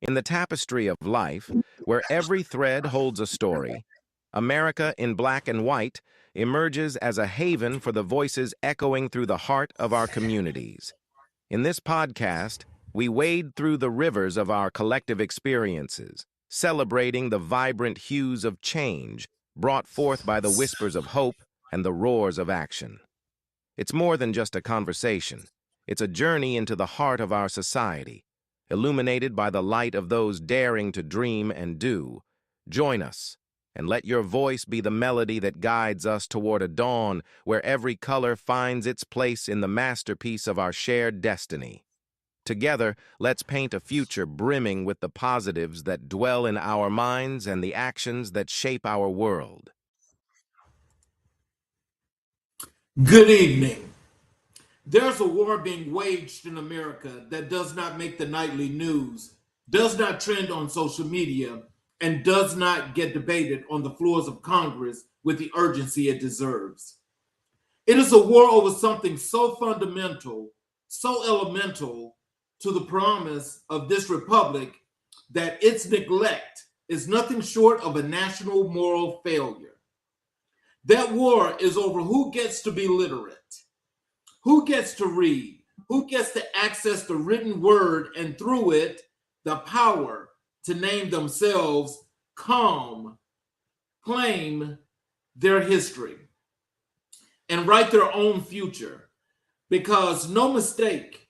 In the tapestry of life, where every thread holds a story, America in Black and White emerges as a haven for the voices echoing through the heart of our communities. In this podcast, we wade through the rivers of our collective experiences, celebrating the vibrant hues of change brought forth by the whispers of hope and the roars of action. It's more than just a conversation. It's a journey into the heart of our society, illuminated by the light of those daring to dream and do. Join us, and let your voice be the melody that guides us toward a dawn where every color finds its place in the masterpiece of our shared destiny. Together, let's paint a future brimming with the positives that dwell in our minds and the actions that shape our world. Good evening. There's a war being waged in America that does not make the nightly news, does not trend on social media, and does not get debated on the floors of Congress with the urgency it deserves. It is a war over something so fundamental, so elemental to the promise of this republic that its neglect is nothing short of a national moral failure. That war is over who gets to be literate, who gets to read, who gets to access the written word, and through it, the power to name themselves, claim their history, and write their own future. Because no mistake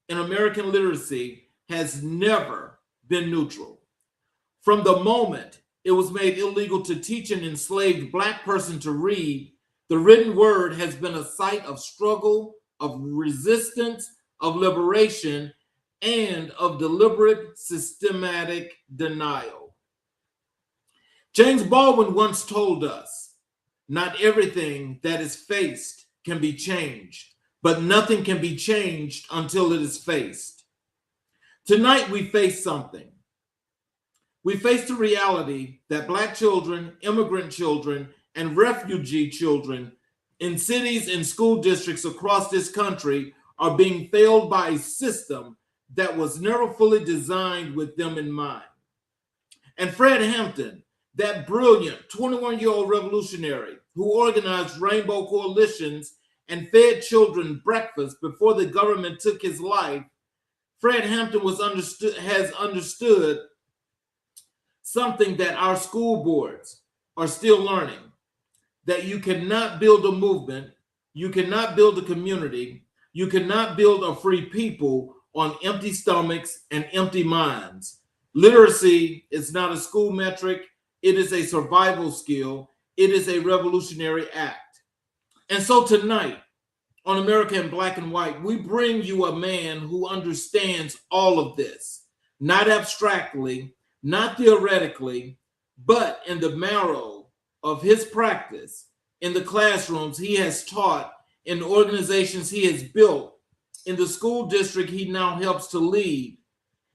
in American literacy has never been neutral. From the moment it was made illegal to teach an enslaved Black person to read, the written word has been a site of struggle, of resistance, of liberation, and of deliberate systematic denial. James Baldwin once told us, "Not everything that is faced can be changed, but nothing can be changed until it is faced." Tonight we face something. We face the reality that Black children, immigrant children, and refugee children in cities and school districts across this country are being failed by a system that was never fully designed with them in mind. And Fred Hampton, that brilliant 21-year-old revolutionary who organized rainbow coalitions and fed children breakfast before the government took his life, Fred Hampton has understood something that our school boards are still learning, that you cannot build a movement, you cannot build a community, you cannot build a free people on empty stomachs and empty minds. Literacy is not a school metric, it is a survival skill, it is a revolutionary act. And so tonight, on America in Black and White, we bring you a man who understands all of this, not abstractly, not theoretically, but in the marrow of his practice, in the classrooms he has taught, in the organizations he has built, in the school district he now helps to lead.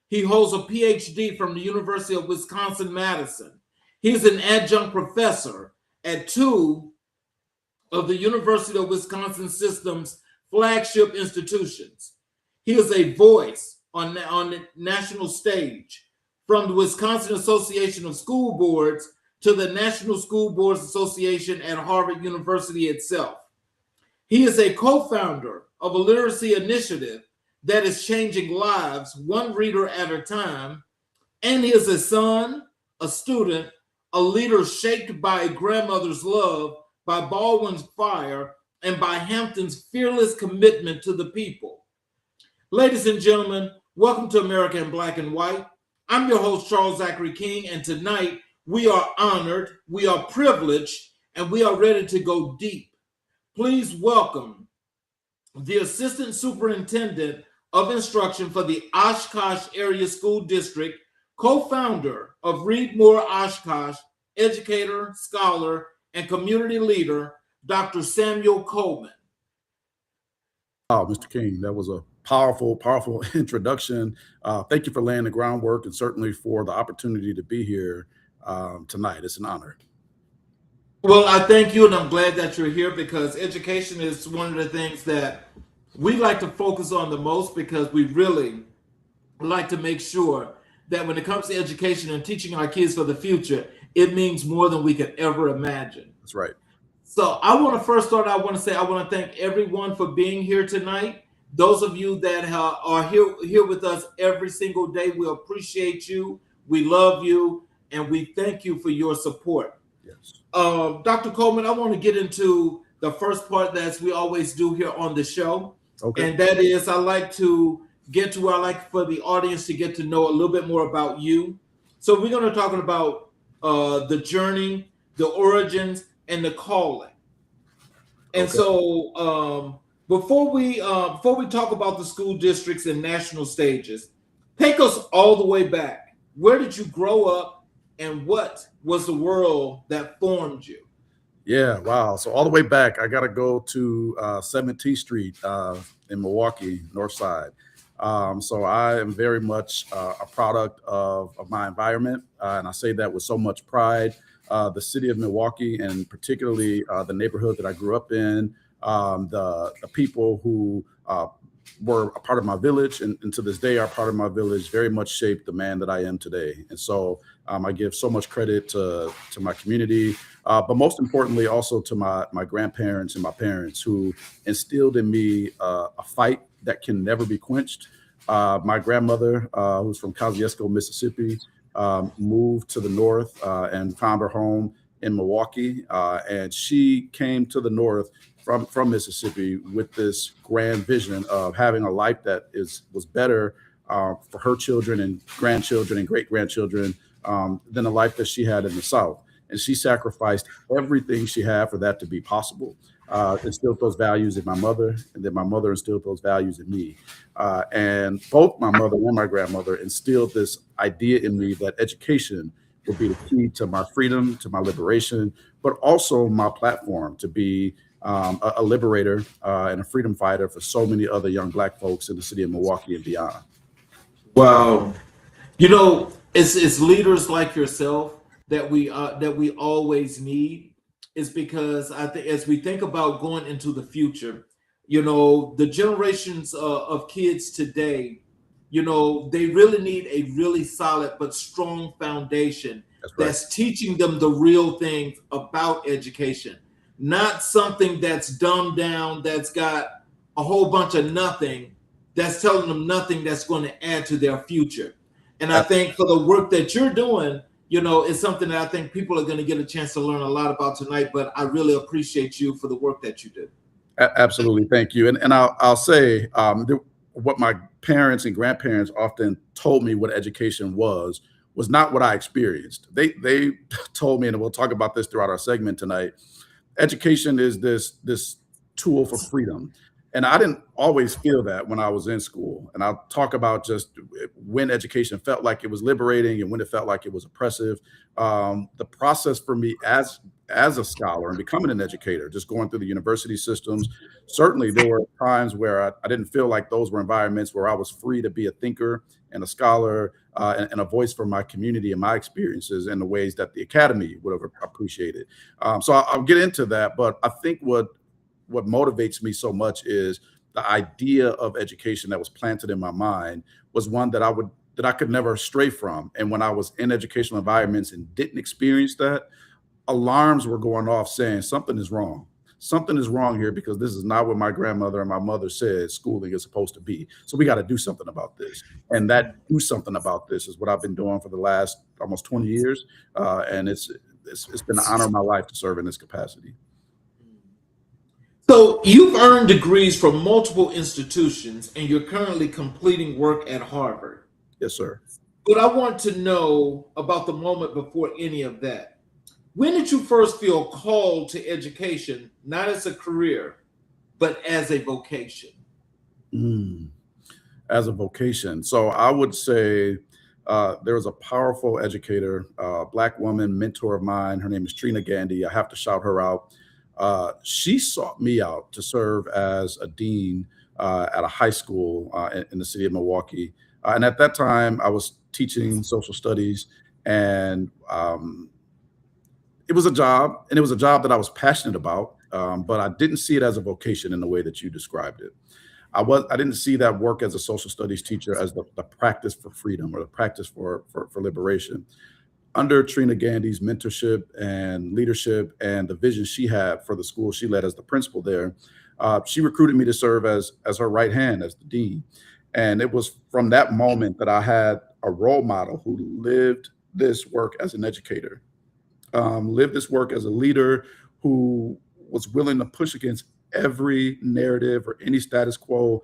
He holds a PhD from the University of Wisconsin-Madison. He's an adjunct professor at two of the University of Wisconsin system's flagship institutions. He is a voice on the national stage, from the Wisconsin Association of School Boards to the National School Boards Association at Harvard University itself. He is a co-founder of a literacy initiative that is changing lives one reader at a time, and he is a son, a student, a leader shaped by a grandmother's love, by Baldwin's fire, and by Hampton's fearless commitment to the people. Ladies and gentlemen, welcome to America in Black and White. I'm your host, Charles Zachary King, and tonight we are honored, we are privileged, and we are ready to go deep. Please welcome the Assistant Superintendent of Instruction for the Oshkosh Area School District, co-founder of Read More Oshkosh, educator, scholar, and community leader, Dr. Samuel Coleman. Wow, Mr. King, that was a powerful introduction. Thank you for laying the groundwork and certainly for the opportunity to be here tonight. It's an honor. Well, I thank you, and I'm glad that you're here because education is one of the things that we like to focus on the most because we really like to make sure that when it comes to education and teaching our kids for the future, it means more than we could ever imagine. That's right. So I want to first start, I want to thank everyone for being here tonight. Those of you that are here with us every single day, we appreciate you. We love you, and we thank you for your support. Yes. Dr. Coleman, I want to get into the first part that we always do here on the show. Okay. And that is, I like to get to where I like for the audience to get to know a little bit more about you. So we're going to talk about the journey, the origins, and the calling. And Okay. so before we talk about the school districts and national stages, take us all the way back. Where did you grow up, and what was the world that formed you? Yeah, wow. So all the way back, I got to go to 17th Street in Milwaukee, North Side. So I am very much a product of my environment, and I say that with so much pride. The city of Milwaukee, and particularly the neighborhood that I grew up in, the people who were a part of my village and to this day are part of my village, very much shaped the man that I am today. And so I give so much credit to my community, but most importantly also to my grandparents and my parents, who instilled in me a fight that can never be quenched. My grandmother, who's from Kosciuszko, Mississippi, moved to the north and found her home in Milwaukee, and she came to the north from Mississippi with this grand vision of having a life that was better for her children and grandchildren and great-grandchildren than the life that she had in the South. And she sacrificed everything she had for that to be possible. Instilled those values in my mother, and then my mother instilled those values in me. And both my mother and my grandmother instilled this idea in me that education would be the key to my freedom, to my liberation, but also my platform to be a liberator and a freedom fighter for so many other young Black folks in the city of Milwaukee and beyond. Wow. You know, it's leaders like yourself that we always need, is because I think as we think about going into the future, you know, the generations of kids today, you know, they really need a really solid but strong foundation that's teaching them the real things about education, not something that's dumbed down, that's got a whole bunch of nothing, that's telling them nothing that's going to add to their future. And I think for the work that you're doing, you know, it's something that I think people are going to get a chance to learn a lot about tonight, but I really appreciate you for the work that you do. Absolutely. Thank you. And I'll say what my parents and grandparents often told me what education was not what I experienced. They told me, and we'll talk about this throughout our segment tonight, education is this tool for freedom. And I didn't always feel that when I was in school. And I'll talk about just when education felt like it was liberating and when it felt like it was oppressive. The process for me as a scholar and becoming an educator, just going through the university systems, certainly there were times where I didn't feel like those were environments where I was free to be a thinker and a scholar and a voice for my community and my experiences in the ways that the academy would have appreciated. So I'll get into that. But I think what motivates me so much is the idea of education that was planted in my mind was one that I could never stray from. And when I was in educational environments and didn't experience that, alarms were going off saying something is wrong. Something is wrong here, because this is not what my grandmother and my mother said schooling is supposed to be. So we got to do something about this. And that do something about this is what I've been doing for the last almost 20 years. And it's been an honor of my life to serve in this capacity. So you've earned degrees from multiple institutions, and you're currently completing work at Harvard. Yes, sir. But I want to know about the moment before any of that. When did you first feel called to education, not as a career, but as a vocation? As a vocation. So I would say there was a powerful educator, Black woman, mentor of mine. Her name is Trina Gandy. I have to shout her out. She sought me out to serve as a dean at a high school in the city of Milwaukee. And at that time, I was teaching social studies, and it was a job, and it was a job that I was passionate about, but I didn't see it as a vocation in the way that you described it. I didn't see that work as a social studies teacher as the practice for freedom or the practice for liberation. Under Trina Gandy's mentorship and leadership and the vision she had for the school she led as the principal there, she recruited me to serve as her right hand, as the dean. And it was from that moment that I had a role model who lived this work as an educator, lived this work as a leader, who was willing to push against every narrative or any status quo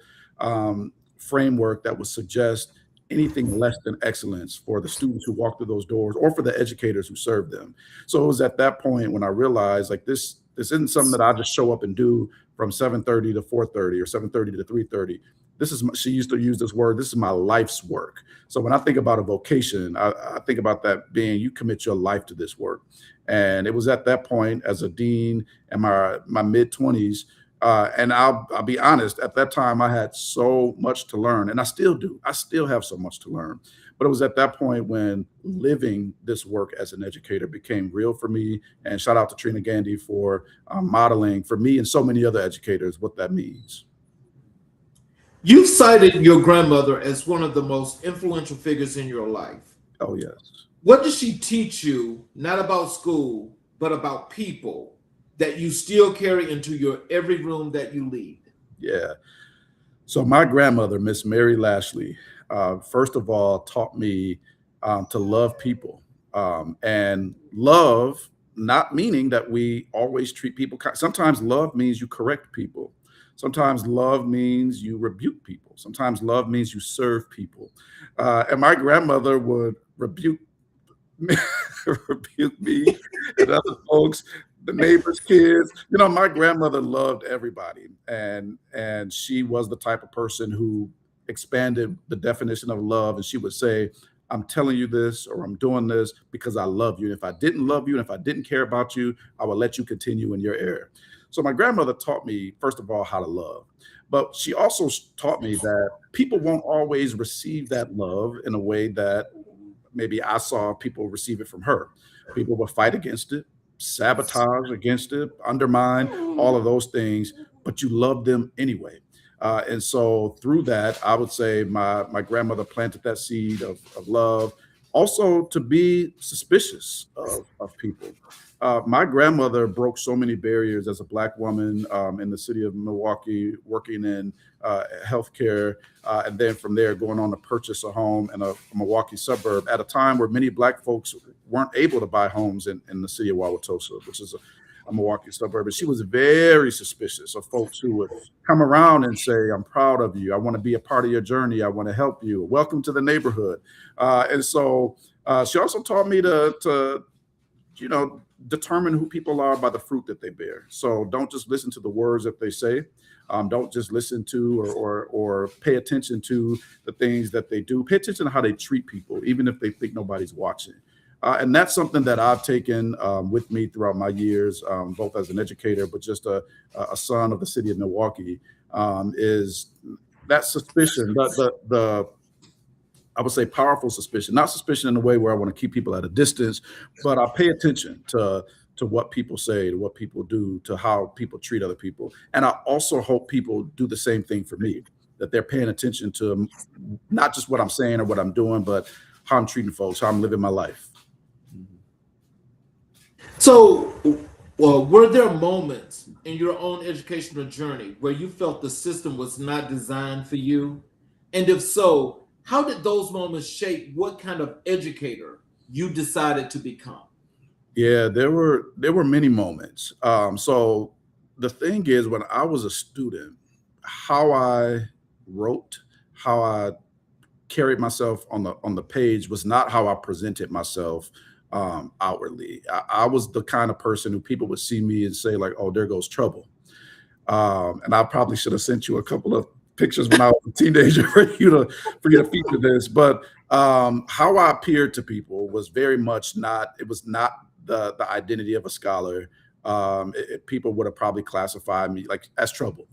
framework that would suggest anything less than excellence for the students who walk through those doors or for the educators who serve them. So it was at that point when I realized, like, this isn't something that I just show up and do from 7:30 to 4:30 or 7:30 to 3:30. This is, she used to use this word, this is my life's work. So when I think about a vocation, I think about that being, you commit your life to this work. And it was at that point, as a dean in my mid-20s, and I'll be honest, at that time I had so much to learn, and I still do. I still have so much to learn. But it was at that point when living this work as an educator became real for me. And shout out to Trina Gandy for modeling for me and so many other educators what that means. You cited your grandmother as one of the most influential figures in your life. Oh, yes. What did she teach you, not about school, but about people, that you still carry into your every room that you lead? Yeah. So my grandmother, Miss Mary Lashley, first of all, taught me to love people, and love, not meaning that we always treat people. Sometimes love means you correct people. Sometimes love means you rebuke people. Sometimes love means you serve people. And my grandmother would rebuke me, rebuke me and other folks, the neighbors' kids. You know, my grandmother loved everybody. And she was the type of person who expanded the definition of love. And she would say, I'm telling you this, or I'm doing this because I love you. And if I didn't love you, and if I didn't care about you, I would let you continue in your error. So my grandmother taught me, first of all, how to love. But she also taught me that people won't always receive that love in a way that maybe I saw people receive it from her. People will fight against it, sabotage against it, undermine, all of those things, but you love them anyway. And so through that, I would say my grandmother planted that seed of love. Also, to be suspicious of people. My grandmother broke so many barriers as a Black woman in the city of Milwaukee, working in healthcare, and then from there going on to purchase a home in a Milwaukee suburb at a time where many Black folks weren't able to buy homes in the city of Wauwatosa, which is a Milwaukee suburb. And she was very suspicious of folks who would come around and say, I'm proud of you. I want to be a part of your journey. I want to help you. Welcome to the neighborhood. And so she also taught me to determine who people are by the fruit that they bear. So don't just listen to the words that they say. Don't just listen to or pay attention to the things that they do. Pay attention to how they treat people, even if they think nobody's watching. And that's something that I've taken with me throughout my years, both as an educator, but just a son of the city of Milwaukee, is that suspicion, the I would say powerful suspicion, not suspicion in a way where I want to keep people at a distance, but I pay attention to what people say, to what people do, to how people treat other people. And I also hope people do the same thing for me, that they're paying attention to not just what I'm saying or what I'm doing, but how I'm treating folks, how I'm living my life. So, were there moments in your own educational journey where you felt the system was not designed for you? And if so, how did those moments shape what kind of educator you decided to become? Yeah, there were many moments. So the thing is, when I was a student, how I wrote, how I carried myself on the page was not how I presented myself outwardly. I was the kind of person who people would see me and say, like, oh, there goes trouble. And I probably should have sent you a couple of pictures when I was a teenager for you to feature this. But how I appeared to people was very much not, it was not the identity of a scholar. People would have probably classified me like as trouble.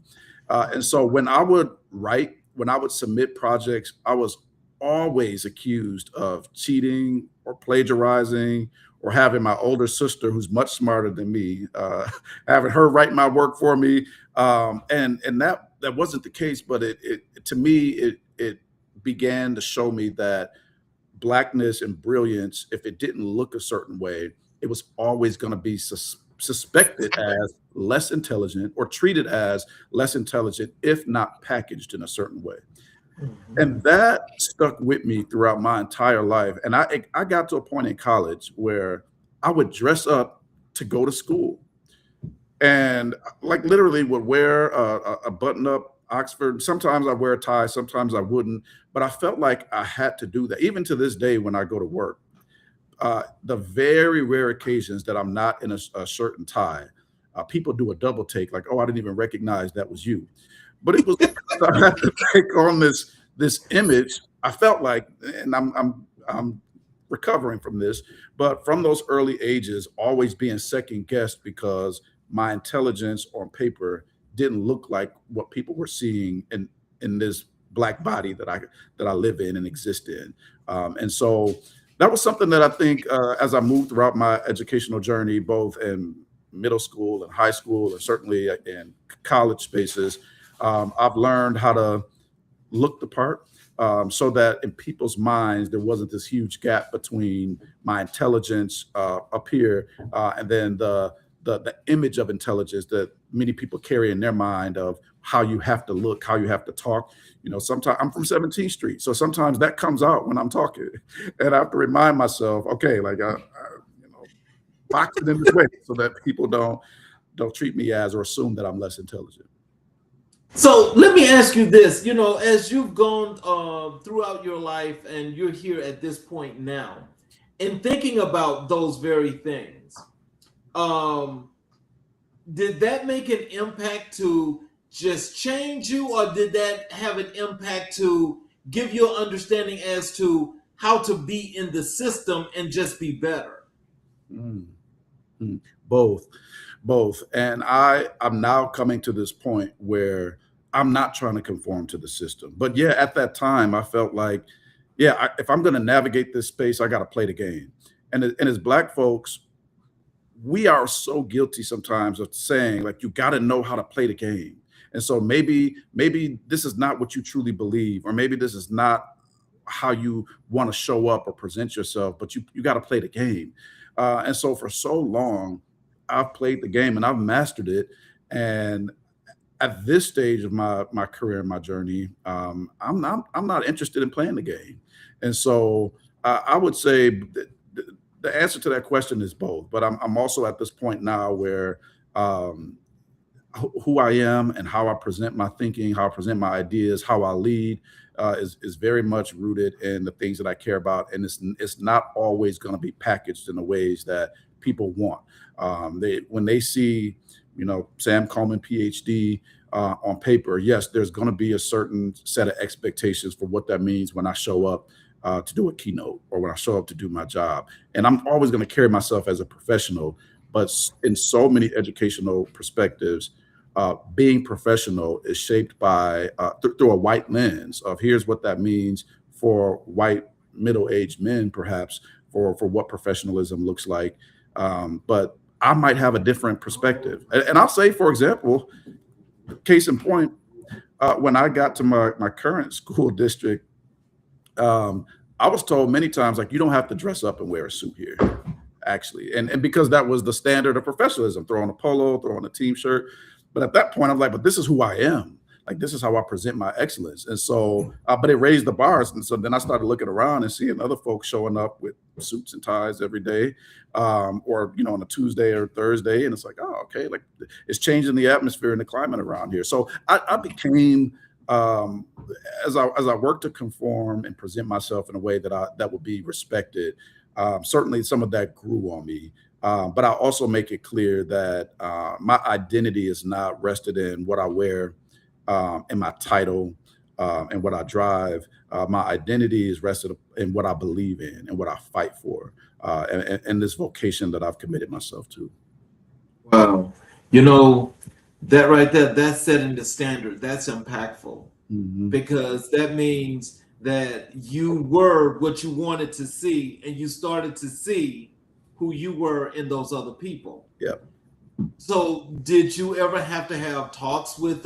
And so when I would write, when I would submit projects, I was always accused of cheating or plagiarizing or having my older sister, who's much smarter than me, having her write my work for me. And that wasn't the case, but it to me, it began to show me that blackness and brilliance, if it didn't look a certain way, it was always going to be suspected as less intelligent or treated as less intelligent, if not packaged in a certain way. And that stuck with me throughout my entire life. And I got to a point in college where I would dress up to go to school, and like literally would wear a button-up Oxford. Sometimes I wear a tie, sometimes I wouldn't, but I felt like I had to do that. Even to this day, when I go to work, the very rare occasions that I'm not in a shirt and tie, people do a double take, like, "Oh, I didn't even recognize that was you." But it was I had to take on this image. I felt like, and I'm recovering from this, but from those early ages, always being second guessed because my intelligence on paper didn't look like what people were seeing in this black body that I live in and exist in. And so that was something that I think as I moved throughout my educational journey, both in middle school and high school, and certainly in college spaces, I've learned how to look the part, so that in people's minds, there wasn't this huge gap between my intelligence up here and then the image of intelligence that many people carry in their mind of how you have to look, how you have to talk. You know, sometimes I'm from 17th Street, so sometimes that comes out when I'm talking, and I have to remind myself, okay, like box it in this way so that people don't treat me as or assume that I'm less intelligent. So let me ask you this, as you've gone throughout your life and you're here at this point now, and thinking about those very things, did that make an impact to just change you, or did that have an impact to give you an understanding as to how to be in the system and just be better? Both. And I'm now coming to this point where I'm not trying to conform to the system. But yeah, at that time, I felt like, if I'm going to navigate this space, I got to play the game. And as Black folks, we are so guilty sometimes of saying, like, you got to know how to play the game. And so maybe this is not what you truly believe, or maybe this is not how you want to show up or present yourself, but you got to play the game. And so for so long, I've played the game and I've mastered it. And at this stage of my career and my journey, I'm not interested in playing the game. And so I would say the answer to that question is both. But I'm also at this point now where who I am and how I present my thinking, how I present my ideas, how I lead is very much rooted in the things that I care about. And it's not always going to be packaged in the ways that people want. When they see, Sam Coleman, PhD on paper, yes, there's going to be a certain set of expectations for what that means when I show up to do a keynote or when I show up to do my job. And I'm always going to carry myself as a professional, but in so many educational perspectives, being professional is shaped by through a white lens of here's what that means for white middle-aged men, perhaps for what professionalism looks like. But I might have a different perspective. And I'll say, for example, case in point, when I got to my current school district, I was told many times, like, you don't have to dress up and wear a suit here, actually. And because that was the standard of professionalism, throw on a polo, throw on a team shirt. But at that point, I'm like, but this is who I am. Like, this is how I present my excellence. And so, but it raised the bars. And so then I started looking around and seeing other folks showing up with suits and ties every day, or, on a Tuesday or Thursday. And it's like, oh, okay, like it's changing the atmosphere and the climate around here. So I became, as I worked to conform and present myself in a way that would be respected, certainly some of that grew on me. But I also make it clear that my identity is not rested in what I wear and my title and what I drive. My identity is rested in what I believe in and what I fight for, and this vocation that I've committed myself to. Wow. That right there, that's setting the standard. That's impactful, because that means that you were what you wanted to see, and you started to see who you were in those other people. Yep. So, did you ever have to have talks with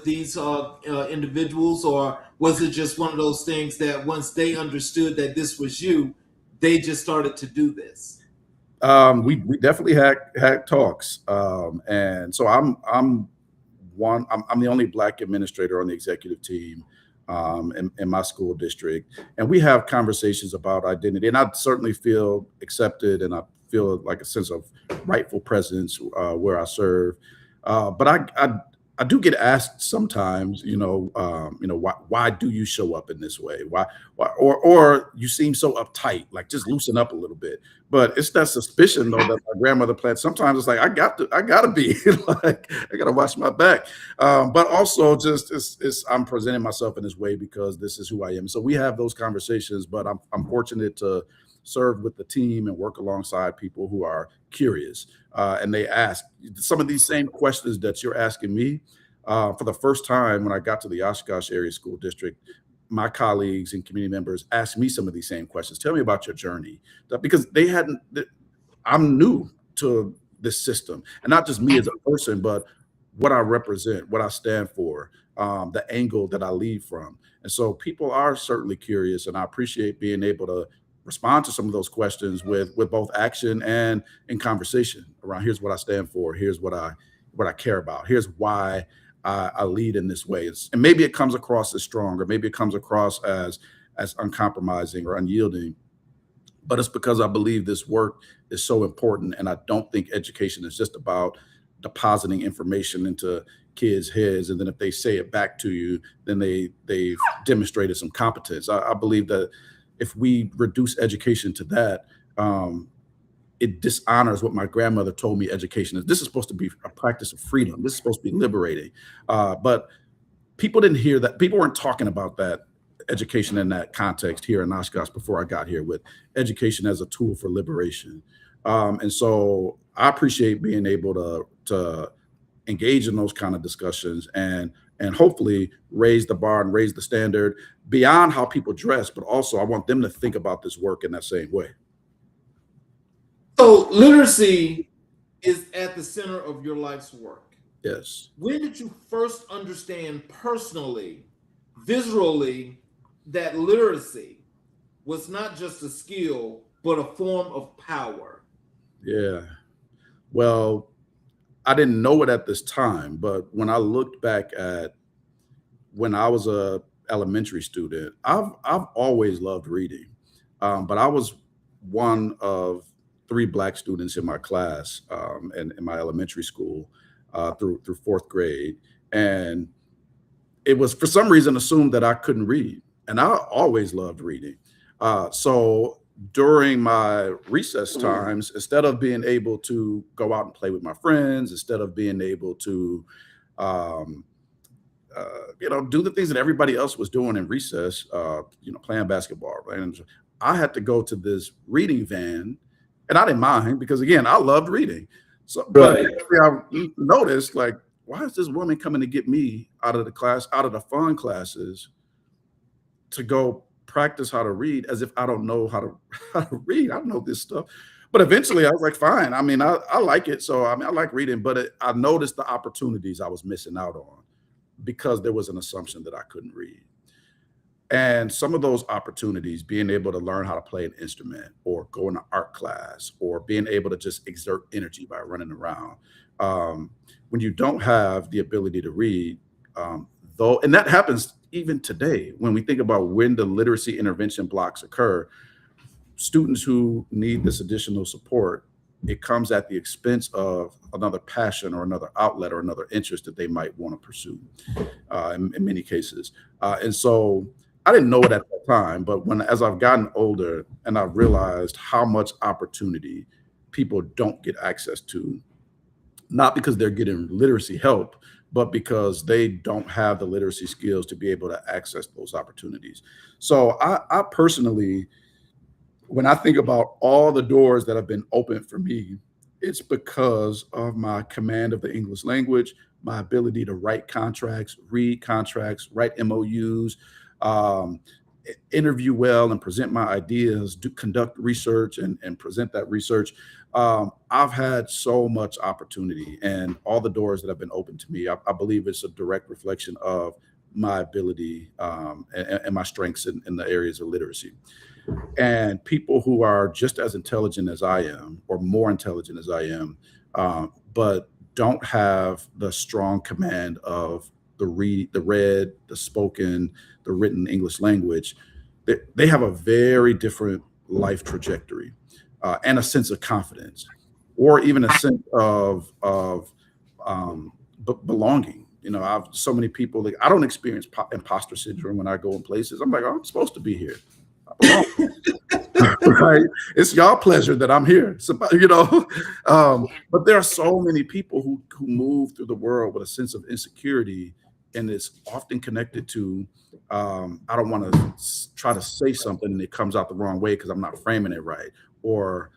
these individuals, or was it just one of those things that once they understood that this was you, they just started to do this? We definitely had talks, and so I'm the only Black administrator on the executive team in my school district, and we have conversations about identity. And I certainly feel accepted, and I feel like a sense of rightful presence where I serve. But I do get asked sometimes, why do you show up in this way? Why, or you seem so uptight, like just loosen up a little bit. But it's that suspicion though that my grandmother planted. Sometimes it's like I gotta be like I gotta watch my back. But also just I'm presenting myself in this way because this is who I am. So we have those conversations, but I'm fortunate to serve with the team and work alongside people who are curious. And they ask some of these same questions that you're asking me. For the first time when I got to the Oshkosh area school district, my colleagues and community members asked me some of these same questions. Tell me about your journey. Because they hadn't, I'm new to this system, and not just me as a person, but what I represent, what I stand for, the angle that I lead from. And so people are certainly curious, and I appreciate being able to respond to some of those questions with both action and in conversation around here's what I stand for, here's what I care about, here's why I lead in this way. And maybe it comes across as strong, or maybe it comes across as uncompromising or unyielding, but it's because I believe this work is so important. And I don't think education is just about depositing information into kids' heads, and then if they say it back to you, then they've demonstrated some competence. I believe that if we reduce education to that, it dishonors what my grandmother told me education is. This is supposed to be a practice of freedom. This is supposed to be liberating. But people didn't hear that. People weren't talking about that education in that context here in Oshkosh before I got here, with education as a tool for liberation. And so I appreciate being able to engage in those kind of discussions and hopefully raise the bar and raise the standard beyond how people dress, but also I want them to think about this work in that same way. So, literacy is at the center of your life's work. Yes. When did you first understand personally, visually, that literacy was not just a skill, but a form of power? Yeah. Well, I didn't know it at this time, but when I looked back at when I was a elementary student, I've always loved reading. But I was one of three Black students in my class in my elementary school through fourth grade, and it was for some reason assumed that I couldn't read, and I always loved reading. So during my recess times, instead of being able to go out and play with my friends, instead of being able to um, do the things that everybody else was doing in recess, playing basketball, right? And I had to go to this reading van, and I didn't mind because again, I loved reading. So, but Right. I noticed like, why is this woman coming to get me out of the class, out of the fun classes, to go practice how to read as if I don't know how to how to read. I don't know this stuff. But eventually I was like, fine. I mean, I like it. So I mean, I like reading, but I noticed the opportunities I was missing out on because there was an assumption that I couldn't read. And some of those opportunities, being able to learn how to play an instrument or go into art class or being able to just exert energy by running around. When you don't have the ability to read, though, and that happens even today when we think about when the literacy intervention blocks occur, students who need this additional support, it comes at the expense of another passion or another outlet or another interest that they might want to pursue in many cases. And so I didn't know it at that time, but as I've gotten older and I've realized how much opportunity people don't get access to, not because they're getting literacy help, but because they don't have the literacy skills to be able to access those opportunities. So I personally, when I think about all the doors that have been opened for me, it's because of my command of the English language, my ability to write contracts, read contracts, write MOUs, um, interview well and present my ideas, conduct research and present that research. I've had so much opportunity, and all the doors that have been open to me, I believe it's a direct reflection of my ability and my strengths in the areas of literacy. And people who are just as intelligent as I am, or more intelligent as I am, but don't have the strong command of the read, the spoken, the written English language, they have a very different life trajectory and a sense of confidence, or even a sense of belonging. You know, I've so many people, like, I don't experience imposter syndrome when I go in places. I'm like, oh, I'm supposed to be here. I belong. Right? It's y'all pleasure that I'm here. So, you know, but there are so many people who move through the world with a sense of insecurity, and it's often connected to I don't want to try to say something and it comes out the wrong way because I'm not framing it right, or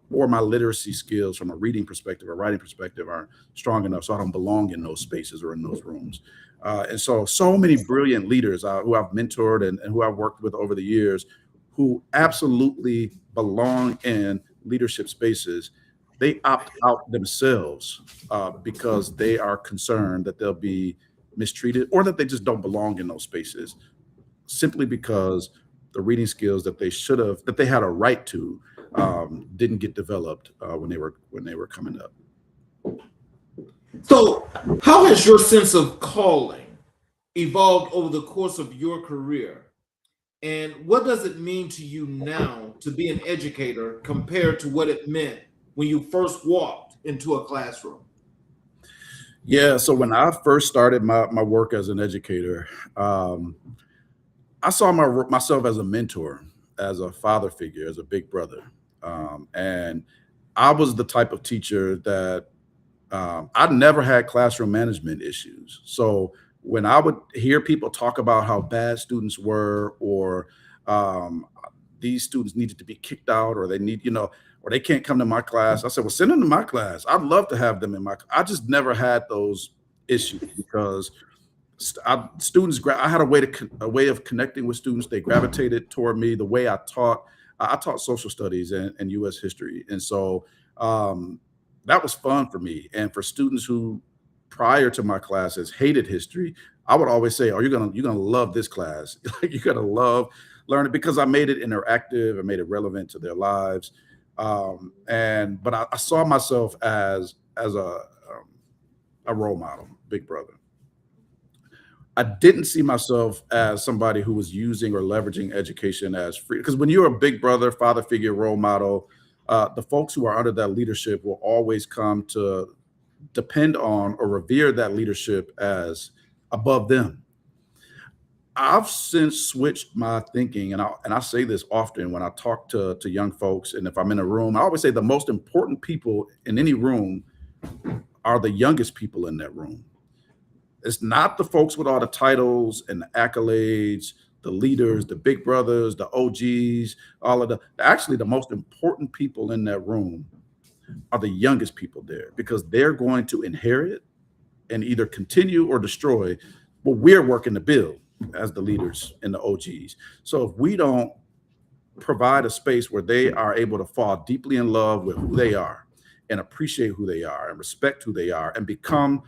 my literacy skills from a reading perspective or writing perspective aren't strong enough, so I don't belong in those spaces or in those rooms. And so many brilliant leaders who I've mentored and who I've worked with over the years, who absolutely belong in leadership spaces, they opt out themselves because they are concerned that they'll be mistreated, or that they just don't belong in those spaces, simply because the reading skills that they had a right to didn't get developed when they were coming up. So how has your sense of calling evolved over the course of your career? And what does it mean to you now to be an educator compared to what it meant when you first walked into a classroom? Yeah, so when I first started my work as an educator, I saw myself as a mentor, as a father figure, as a big brother. And I was the type of teacher that I never had classroom management issues. So when I would hear people talk about how bad students were, or these students needed to be kicked out, or they need, or they can't come to my class, I said, well, send them to my class. I'd love to have them in my. I just never had those issues because I had a way of connecting with students. They gravitated toward me. The way I taught social studies and U.S. history, and so that was fun for me. And for students who, prior to my classes, hated history, I would always say, "Oh, you're gonna love this class. You're gonna love learning," because I made it interactive. I made it relevant to their lives. But I saw myself as a role model, big brother. I didn't see myself as somebody who was using or leveraging education as free, because when you're a big brother, father figure, role model, the folks who are under that leadership will always come to depend on or revere that leadership as above them. I've since switched my thinking, and I say this often when I talk to young folks, and if I'm in a room, I always say the most important people in any room are the youngest people in that room. It's not the folks with all the titles and the accolades, the leaders, the big brothers, the OGs, actually the most important people in that room are the youngest people there, because they're going to inherit and either continue or destroy what we're working to build as the leaders and the OGs. So if we don't provide a space where they are able to fall deeply in love with who they are and appreciate who they are and respect who they are and become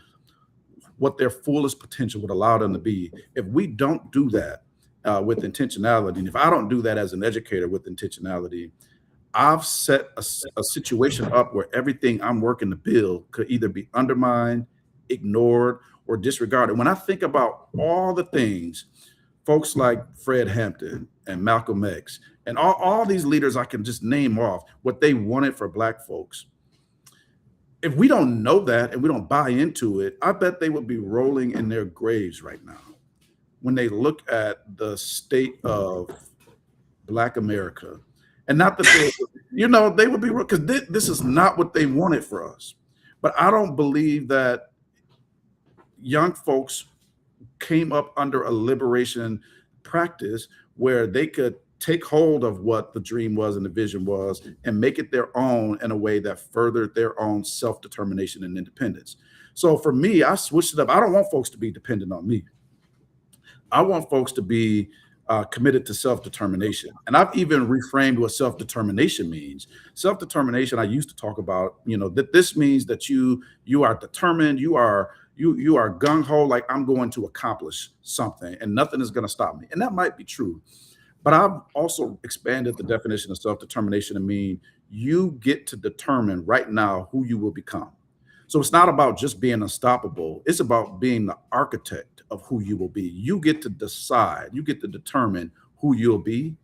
what their fullest potential would allow them to be, if we don't do that with intentionality, and if I don't do that as an educator with intentionality, I've set a situation up where everything I'm working to build could either be undermined, ignored, or disregarded. When I think about all the things folks like Fred Hampton and Malcolm X and all these leaders I can just name off, what they wanted for Black folks, if we don't know that and we don't buy into it, I bet they would be rolling in their graves right now when they look at the state of Black America. And not that they would be, because this is not what they wanted for us. But I don't believe that young folks came up under a liberation practice where they could take hold of what the dream was and the vision was and make it their own in a way that furthered their own self-determination and independence. So for me, I switched it up. I don't want folks to be dependent on me. I want folks to be committed to self-determination. And I've even reframed what self-determination means. Self-determination, I used to talk about, that this means that you are determined, you are gung-ho, like I'm going to accomplish something and nothing is going to stop me. And that might be true. But I've also expanded the definition of self-determination to mean you get to determine right now who you will become. So it's not about just being unstoppable. It's about being the architect of who you will be. You get to decide, you get to determine who you'll be.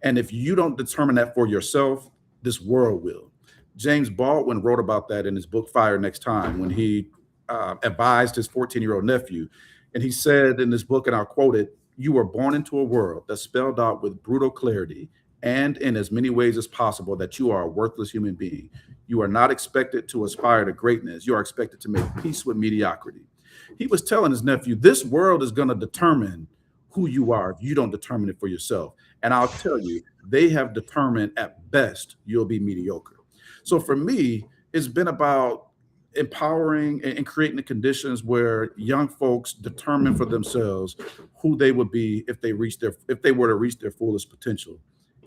And if you don't determine that for yourself, this world will. James Baldwin wrote about that in his book, Fire Next Time, when he advised his 14-year-old nephew. And he said in this book, and I'll quote it, "You were born into a world that's spelled out with brutal clarity and in as many ways as possible that you are a worthless human being. You are not expected to aspire to greatness. You are expected to make peace with mediocrity." He was telling his nephew, this world is going to determine who you are if you don't determine it for yourself. And I'll tell you, they have determined at best you'll be mediocre. So for me, it's been about empowering and creating the conditions where young folks determine for themselves who they would be if they were to reach their fullest potential.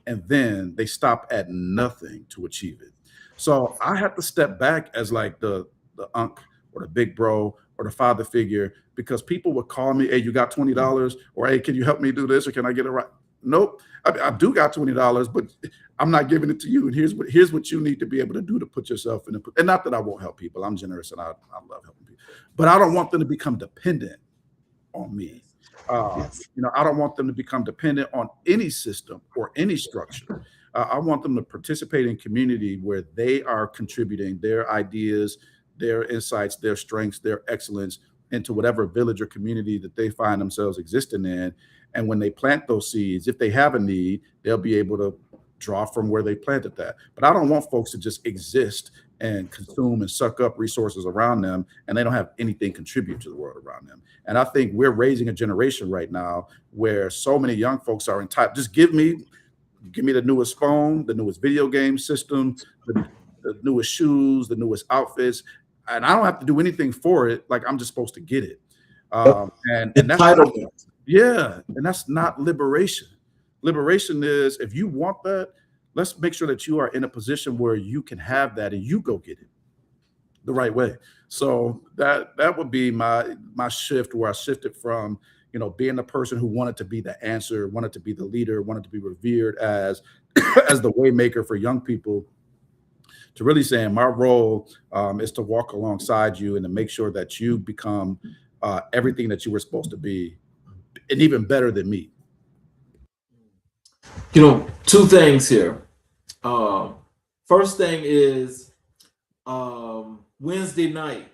And then they stop at nothing to achieve it. So I have to step back as like the unc or the big bro or the father figure, because people would call me, "Hey, you got $20?" Or, "Hey, can you help me do this?" Or, "Can I get it right?" Nope. I do got $20, but I'm not giving it to you. And here's what you need to be able to do to put yourself in a, and not that I won't help people. I'm generous and I love helping people, but I don't want them to become dependent on me. I don't want them to become dependent on any system or any structure. I want them to participate in community where they are contributing their ideas, their insights, their strengths, their excellence into whatever village or community that they find themselves existing in. And when they plant those seeds, if they have a need, they'll be able to draw from where they planted that. But I don't want folks to just exist and consume and suck up resources around them, and they don't have anything contribute to the world around them. And I think we're raising a generation right now where so many young folks are entitled. Just give me the newest phone, the newest video game system, the newest shoes, the newest outfits, and I don't have to do anything for it. Like, I'm just supposed to get it. And that's and that's not liberation. Liberation is, if you want that, let's make sure that you are in a position where you can have that and you go get it the right way. So that would be my shift, where I shifted from, being the person who wanted to be the answer, wanted to be the leader, wanted to be revered as the way maker for young people, to really saying my role is to walk alongside you and to make sure that you become everything that you were supposed to be, and even better than me. Two things here. First thing is Wednesday night,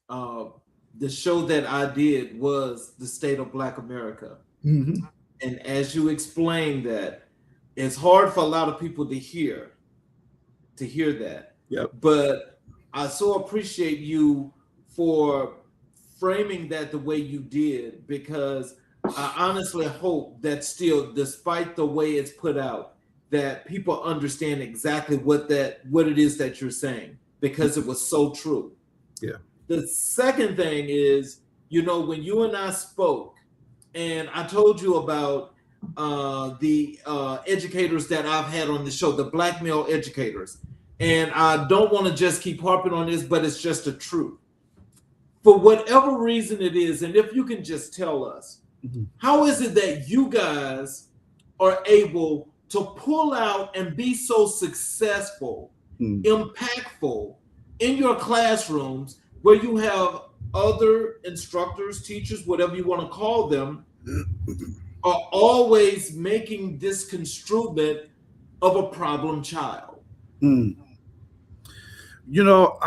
the show that I did was The State of Black America. Mm-hmm. And as you explained that, it's hard for a lot of people to hear that. Yep. But I so appreciate you for framing that the way you did, because I honestly hope that still, despite the way it's put out, that people understand exactly what it is that you're saying, because it was so true. Yeah. The second thing is, when you and I spoke, and I told you about the educators that I've had on the show, the Black male educators, and I don't want to just keep harping on this, but it's just the truth. For whatever reason it is, and if you can just tell us, mm-hmm. How is it that you guys are able to pull out and be so successful, impactful in your classrooms, where you have other instructors, teachers, whatever you want to call them, are always making this construment of a problem child? I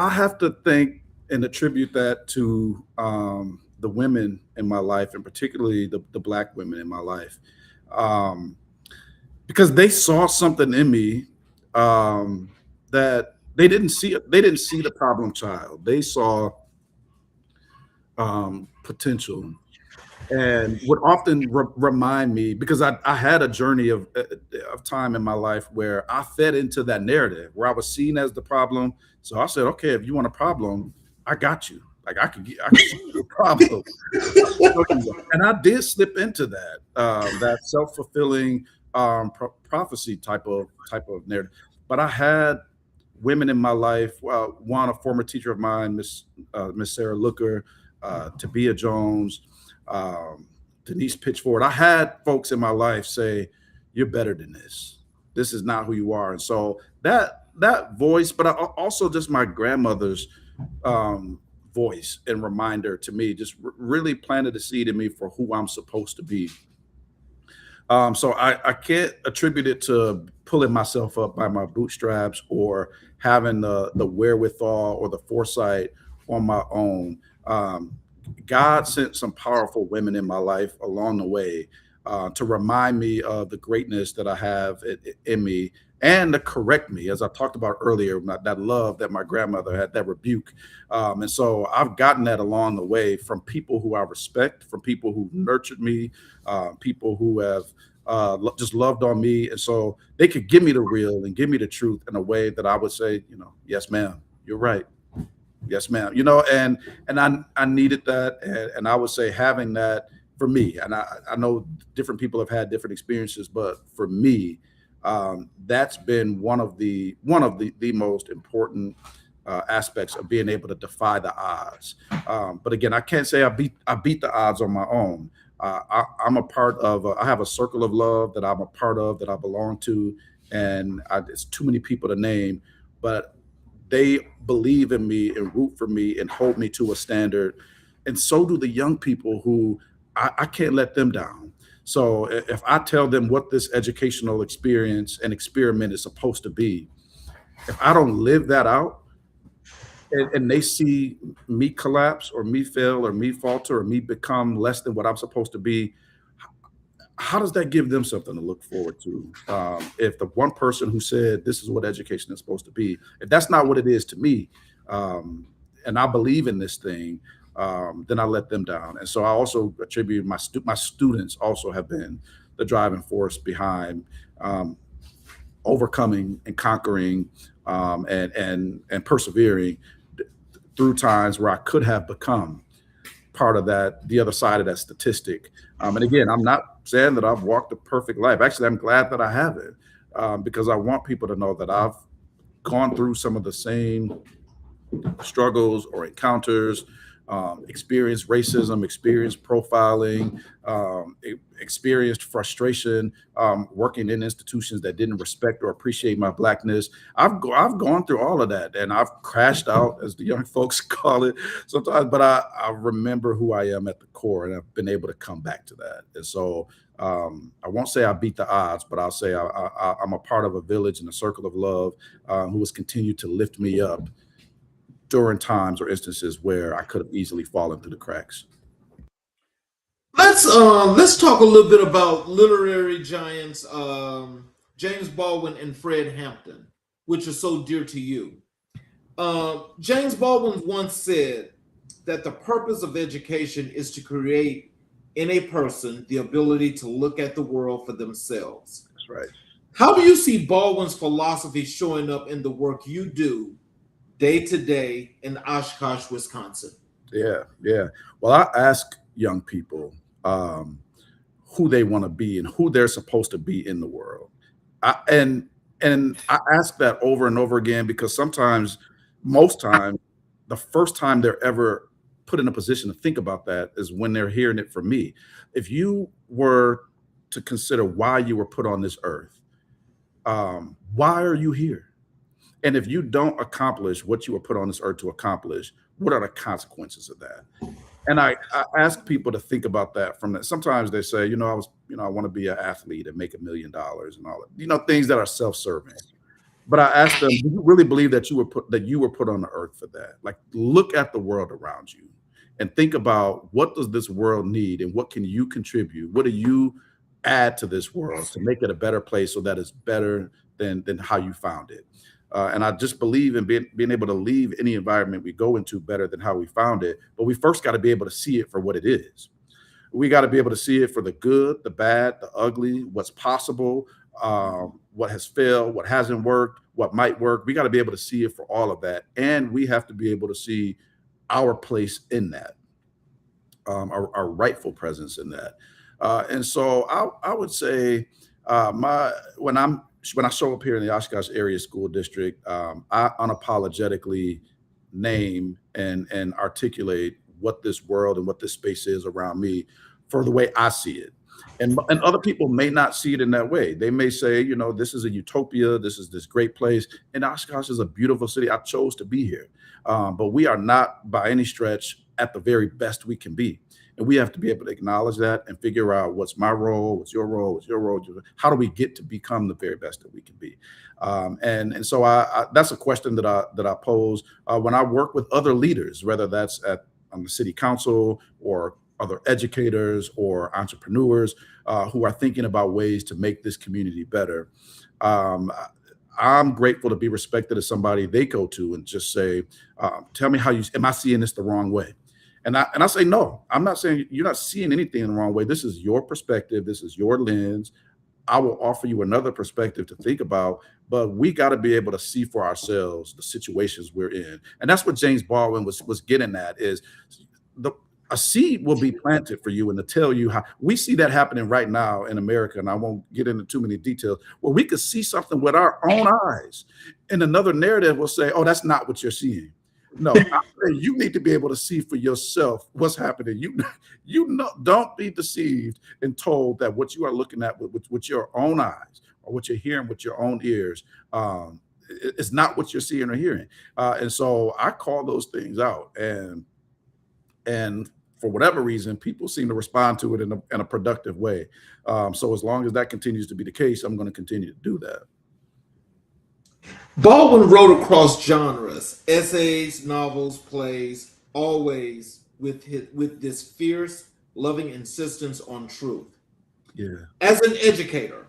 have to think and attribute that to the women in my life, and particularly the Black women in my life, because they saw something in me that they didn't see. They didn't see the problem child. They saw potential, and would often remind me, because I had a journey of time in my life where I fed into that narrative, where I was seen as the problem. So I said, okay, if you want a problem, I got you. Like I could solve your problem. And I did slip into that, that self-fulfilling prophecy type of narrative. But I had women in my life. One, a former teacher of mine, Miss Sarah Looker, Tabia Jones, Denise Pitchford. I had folks in my life say, "You're better than this. This is not who you are." And so that voice, but also just my grandmother's voice and reminder to me, just really planted a seed in me for who I'm supposed to be. So I can't attribute it to pulling myself up by my bootstraps or having the wherewithal or the foresight on my own. God sent some powerful women in my life along the way to remind me of the greatness that I have in me and to correct me, as I talked about earlier, that love that my grandmother had, that rebuke. And so I've gotten that along the way from people who I respect, from people who nurtured me, people who have just loved on me. And so they could give me the real and give me the truth in a way that I would say, yes, ma'am, you're right. Yes, ma'am. And I needed that. And I would say having that for me, and I know different people have had different experiences, but for me, that's been one of the most important aspects of being able to defy the odds. But again, I can't say I beat the odds on my own. I'm a part of. I have a circle of love that I'm a part of, that I belong to, and it's too many people to name, but they believe in me and root for me and hold me to a standard, and so do the young people who I can't let them down. So if I tell them what this educational experience and experiment is supposed to be, if I don't live that out, and they see me collapse or me fail or me falter or me become less than what I'm supposed to be, how does that give them something to look forward to? If the one person who said this is what education is supposed to be, if that's not what it is to me, and I believe in this thing, then I let them down. And so I also attribute my students also have been the driving force behind overcoming and conquering and persevering through times where I could have become part of that, the other side of that statistic. And again, I'm not saying that I've walked a perfect life. Actually, I'm glad that I haven't, because I want people to know that I've gone through some of the same struggles or encounters, experienced racism, experienced profiling, experienced frustration, working in institutions that didn't respect or appreciate my Blackness. I've gone through all of that, and I've crashed out, as the young folks call it sometimes, but I remember who I am at the core, and I've been able to come back to that. And so I won't say I beat the odds, but I'll say I'm a part of a village and a circle of love who has continued to lift me up during times or instances where I could have easily fallen through the cracks. Let's talk a little bit about literary giants James Baldwin and Fred Hampton, which are so dear to you. James Baldwin once said that the purpose of education is to create in a person the ability to look at the world for themselves. That's right. How do you see Baldwin's philosophy showing up in the work you do day to day in Oshkosh, Wisconsin? Yeah. Well, I ask young people who they want to be and who they're supposed to be in the world. And I ask that over and over again, because most times, the first time they're ever put in a position to think about that is when they're hearing it from me. If you were to consider why you were put on this earth, why are you here? And if you don't accomplish what you were put on this earth to accomplish, what are the consequences of that? And I ask people to think about that from that. Sometimes they say, I want to be an athlete and make $1 million and all that, things that are self-serving. But I ask them, do you really believe that you were put on the earth for that? Like, look at the world around you and think about, what does this world need and what can you contribute? What do you add to this world to make it a better place so that it's better than how you found it? And I just believe in being able to leave any environment we go into better than how we found it. But we first got to be able to see it for what it is. We got to be able to see it for the good, the bad, the ugly, what's possible, what has failed, what hasn't worked, what might work. We got to be able to see it for all of that. And we have to be able to see our place in that, our rightful presence in that. And so I would say when I show up here in the Oshkosh Area School District, I unapologetically name and articulate what this world and what this space is around me for the way I see it. And other people may not see it in that way. They may say, this is a utopia. This is this great place. And Oshkosh is a beautiful city. I chose to be here. But we are not by any stretch at the very best we can be. And we have to be able to acknowledge that and figure out what's my role, what's your role, what's your role. How do we get to become the very best that we can be? And so that's a question that I pose when I work with other leaders, whether that's on the city council or other educators or entrepreneurs who are thinking about ways to make this community better. I'm grateful to be respected as somebody they go to and just say, tell me am I seeing this the wrong way? And I say, no, I'm not saying you're not seeing anything in the wrong way. This is your perspective. This is your lens. I will offer you another perspective to think about, but we got to be able to see for ourselves the situations we're in. And that's what James Baldwin was getting at, is a seed will be planted for you and to tell you how. We see that happening right now in America, and I won't get into too many details, where we could see something with our own eyes, and another narrative will say, oh, that's not what you're seeing. No, you need to be able to see for yourself what's happening. Don't be deceived and told that what you are looking at with your own eyes or what you're hearing with your own ears is not what you're seeing or hearing. And so I call those things out, and for whatever reason, people seem to respond to it in a productive way. So as long as that continues to be the case, I'm going to continue to do that. Baldwin wrote across genres, essays, novels, plays, always with this fierce, loving insistence on truth. Yeah. As an educator,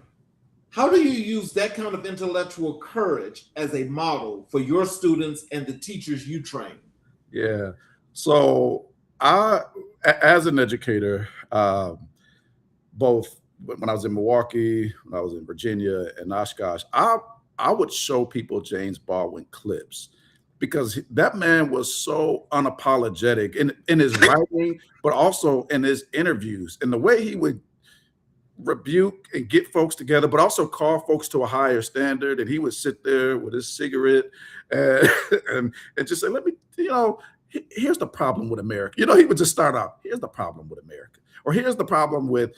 how do you use that kind of intellectual courage as a model for your students and the teachers you train? Yeah. So as an educator, both when I was in Milwaukee, when I was in Virginia and Oshkosh, I would show people James Baldwin clips because that man was so unapologetic in his writing, but also in his interviews and the way he would rebuke and get folks together, but also call folks to a higher standard. And he would sit there with his cigarette and just say, here's the problem with America. He would just start out, here's the problem with America. Or here's the problem with,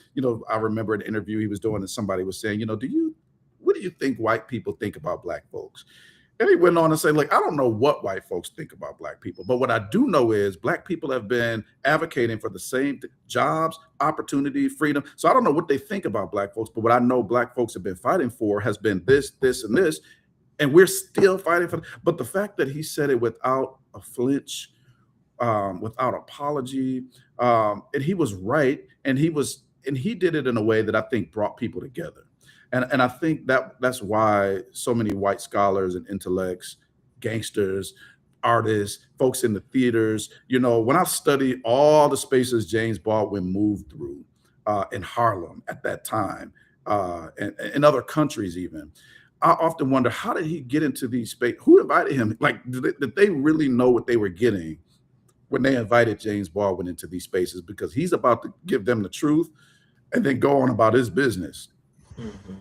I remember an interview he was doing and somebody was saying, what do you think white people think about Black folks? And he went on to say, I don't know what white folks think about Black people, but what I do know is Black people have been advocating for the same jobs, opportunity, freedom. So I don't know what they think about Black folks, but what I know Black folks have been fighting for has been this, this, and this. And we're still fighting for it. But the fact that he said it without a flinch, without apology, and he was right, and he did it in a way that I think brought people together. And I think that's why so many white scholars and intellects, gangsters, artists, folks in the theaters, when I study all the spaces James Baldwin moved through in Harlem at that time, and in other countries even, I often wonder, how did he get into these spaces? Who invited him? Did they really know what they were getting when they invited James Baldwin into these spaces? Because he's about to give them the truth and then go on about his business.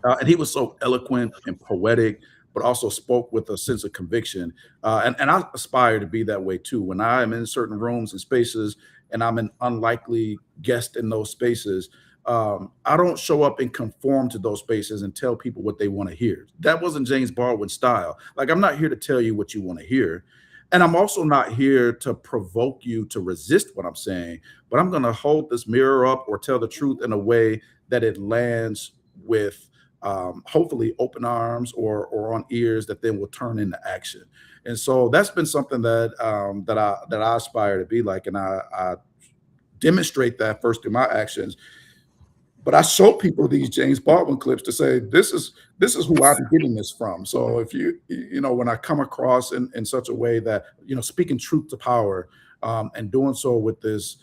And he was so eloquent and poetic, but also spoke with a sense of conviction. And I aspire to be that way too. When I am in certain rooms and spaces and I'm an unlikely guest in those spaces, I don't show up and conform to those spaces and tell people what they want to hear. That wasn't James Baldwin's style. I'm not here to tell you what you want to hear. And I'm also not here to provoke you to resist what I'm saying, but I'm going to hold this mirror up or tell the truth in a way that it lands with hopefully open arms or on ears that then will turn into action. And so that's been something that I aspire to be like, and I demonstrate that first through my actions. But I show people these James Baldwin clips to say, this is who I'm getting this from. So if when I come across in such a way that, speaking truth to power and doing so with this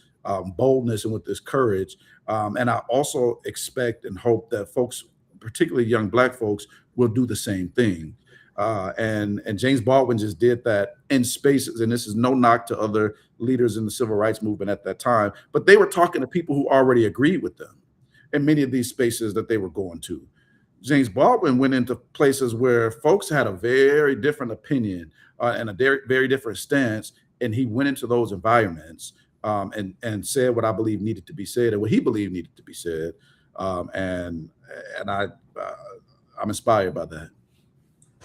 boldness and with this courage. And I also expect and hope that folks, particularly young Black folks, will do the same thing. And James Baldwin just did that in spaces. And this is no knock to other leaders in the civil rights movement at that time, but they were talking to people who already agreed with them in many of these spaces that they were going to. James Baldwin went into places where folks had a very different opinion and a very different stance, and he went into those environments and said what I believe needed to be said and what he believed needed to be said. And I'm inspired by that.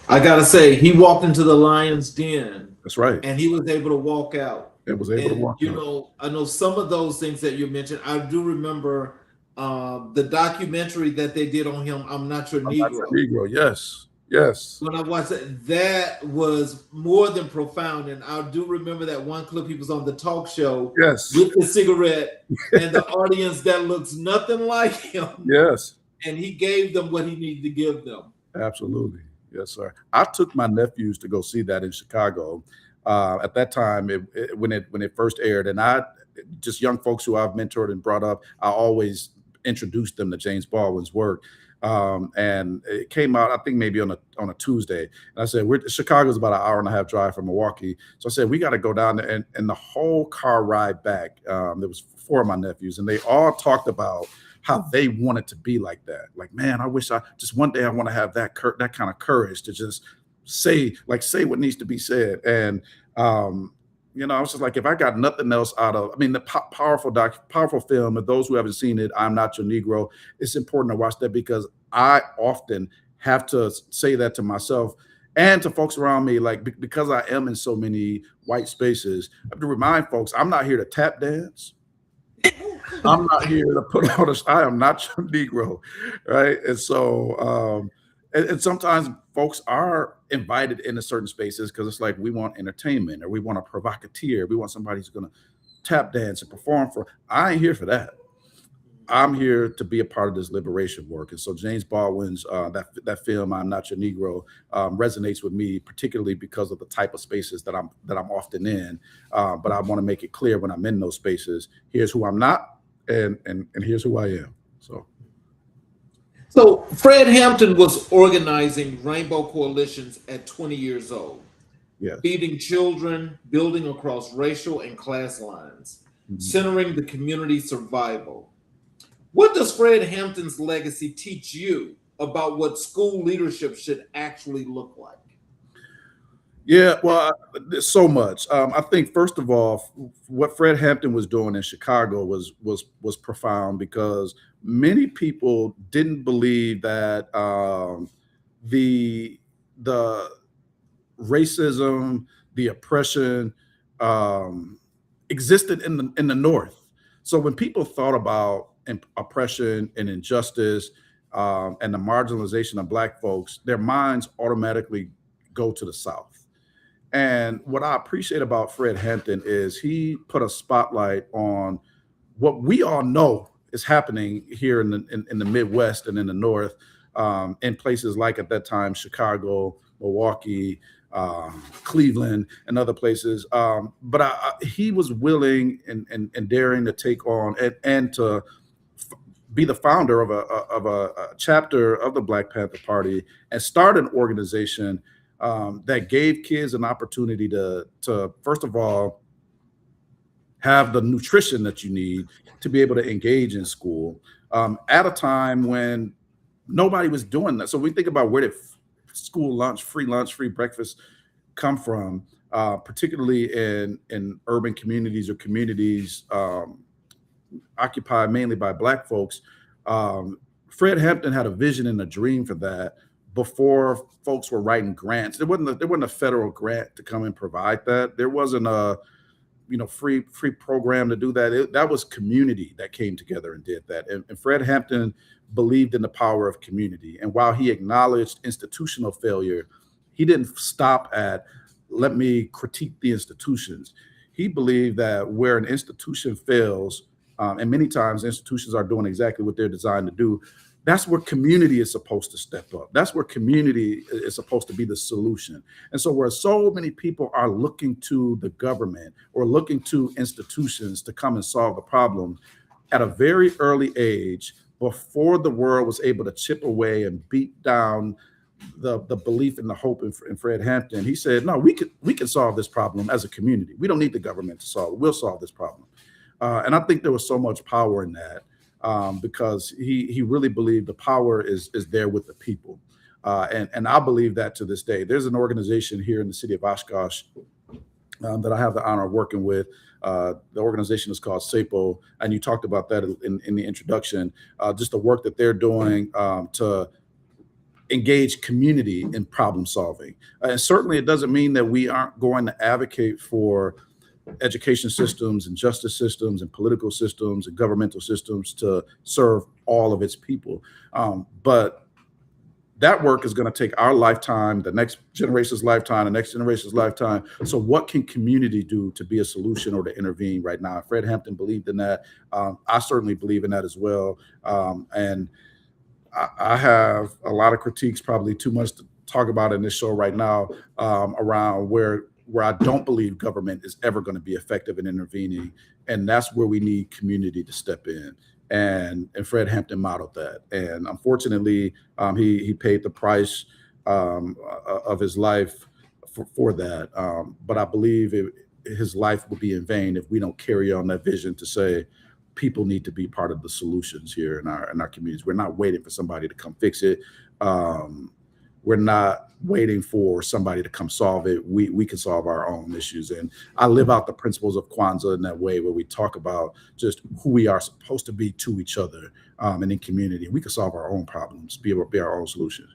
I gotta say, he walked into the lion's den. That's right. And he was able to walk out. It was able to walk out. You know, I know some of those things that you mentioned. I do remember the documentary that they did on him, I'm Not Your Negro. Not Your Negro, yes. Yes. When I watched it, that was more than profound. And I do remember that one clip, he was on the talk show, yes, with the cigarette and the audience that looks nothing like him. Yes. And he gave them what he needed to give them. Absolutely. Yes, sir. I took my nephews to go see that in Chicago. At that time, when it first aired, and just young folks who I've mentored and brought up, I always introduced them to James Baldwin's work. And it came out, I think maybe on a Tuesday. And I said, Chicago's about an hour and a half drive from Milwaukee. So I said, we got to go down there. And the whole car ride back, there was 4 of my nephews, and they all talked about how they wanted to be like that. Like, man, I wish just one day I want to have that kind of courage to just say what needs to be said. And, you know, I was just like, if I got nothing else out of, I mean, the powerful film, and those who haven't seen it, I'm Not Your Negro, it's important to watch that, because I often have to say that to myself and to folks around me, like, because I am in so many white spaces, I have to remind folks, I'm not here to tap dance. I'm not here to put on I am not your Negro, right? And so, and sometimes folks are invited into certain spaces because it's like, we want entertainment, or we want a provocateur. We want somebody who's going to tap dance and perform for. I ain't here for that. I'm here to be a part of this liberation work. And so James Baldwin's that film, I'm Not Your Negro, resonates with me, particularly because of the type of spaces that I'm often in. But I want to make it clear when I'm in those spaces, here's who I'm not, and here's who I am. So Fred Hampton was organizing rainbow coalitions at 20 years old, yes, feeding children, building across racial and class lines, centering the community's survival. What does Fred Hampton's legacy teach you about what school leadership should actually look like? Yeah, well, there's so much. I think, first of all, what Fred Hampton was doing in Chicago was profound, because many people didn't believe that the racism, the oppression existed in the North. So when people thought about oppression and injustice and the marginalization of Black folks, their minds automatically go to the South. And what I appreciate about Fred Hampton is he put a spotlight on what we all know is happening here in the Midwest and in the North, in places like, at that time, Chicago, Milwaukee, Cleveland, and other places. But he was willing and daring to take on and to be the founder of a chapter of the Black Panther Party and start an organization that gave kids an opportunity to first of all have the nutrition that you need to be able to engage in school at a time when nobody was doing that. So we think about, where did school lunch, free breakfast come from, particularly in urban communities or communities occupied mainly by Black folks. Fred Hampton had a vision and a dream for that before folks were writing grants. There wasn't a federal grant to come and provide that. There wasn't a free program to do that. That was community that came together and did that. And Fred Hampton believed in the power of community. And while he acknowledged institutional failure, he didn't stop at, let me critique the institutions. He believed that where an institution fails, and many times institutions are doing exactly what they're designed to do, that's where community is supposed to step up. That's where community is supposed to be the solution. And so where so many people are looking to the government or looking to institutions to come and solve the problem, at a very early age, before the world was able to chip away and beat down the belief and the hope in Fred Hampton. He said, no, we can solve this problem as a community. We don't need the government to solve it. We'll solve this problem. And I think there was so much power in that because he really believed the power is there with the people. And I believe that to this day. There's an organization here in the city of Oshkosh that I have the honor of working with. The organization is called SAPO, and you talked about that in the introduction, just the work that they're doing to engage community in problem solving. And certainly it doesn't mean that we aren't going to advocate for education systems and justice systems and political systems and governmental systems to serve all of its people. But that work is going to take our lifetime, the next generation's lifetime, the next generation's lifetime. So what can community do to be a solution or to intervene right now? Fred Hampton believed in that. I certainly believe in that as well. And I have a lot of critiques, probably too much to talk about in this show right now, around where I don't believe government is ever going to be effective in intervening. And that's where we need community to step in. And Fred Hampton modeled that. And unfortunately, he paid the price of his life for that. But I believe his life will be in vain if we don't carry on that vision to say, people need to be part of the solutions here in our communities. We're not waiting for somebody to come fix it. We're not waiting for somebody to come solve it. We can solve our own issues. And I live out the principles of Kwanzaa in that way, where we talk about just who we are supposed to be to each other and in community. We can solve our own problems, be our own solutions.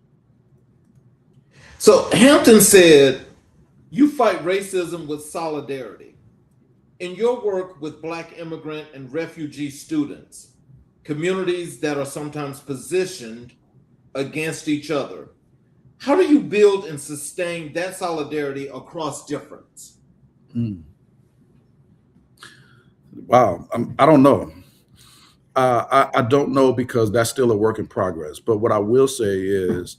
So Hampton said, you fight racism with solidarity. In your work with Black immigrant and refugee students, communities that are sometimes positioned against each other, how do you build and sustain that solidarity across difference? Wow, I don't know. I don't know, because that's still a work in progress. But what I will say is,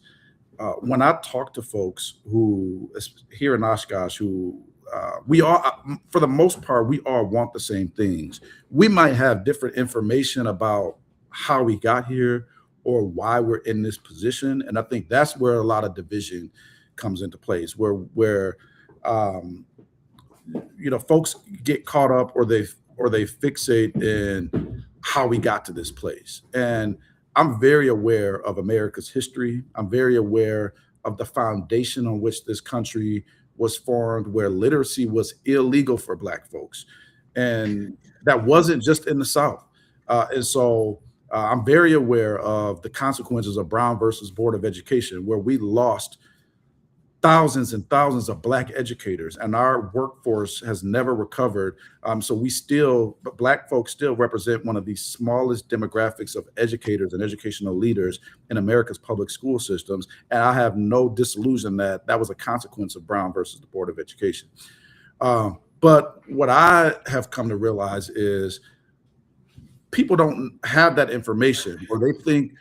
when I talk to folks who here in Oshkosh, who we all, for the most part, we all want the same things. We might have different information about how we got here or why we're in this position. And I think that's where a lot of division comes into place, where folks get caught up or they fixate in how we got to this place. And I'm very aware of America's history. I'm very aware of the foundation on which this country was formed, where literacy was illegal for Black folks. And that wasn't just in the South. And so I'm very aware of the consequences of Brown versus Board of Education, where we lost thousands and thousands of Black educators, and our workforce has never recovered. But Black folks still represent one of the smallest demographics of educators and educational leaders in America's public school systems. And I have no disillusion that was a consequence of Brown versus the Board of Education. But what I have come to realize is people don't have that information, or they think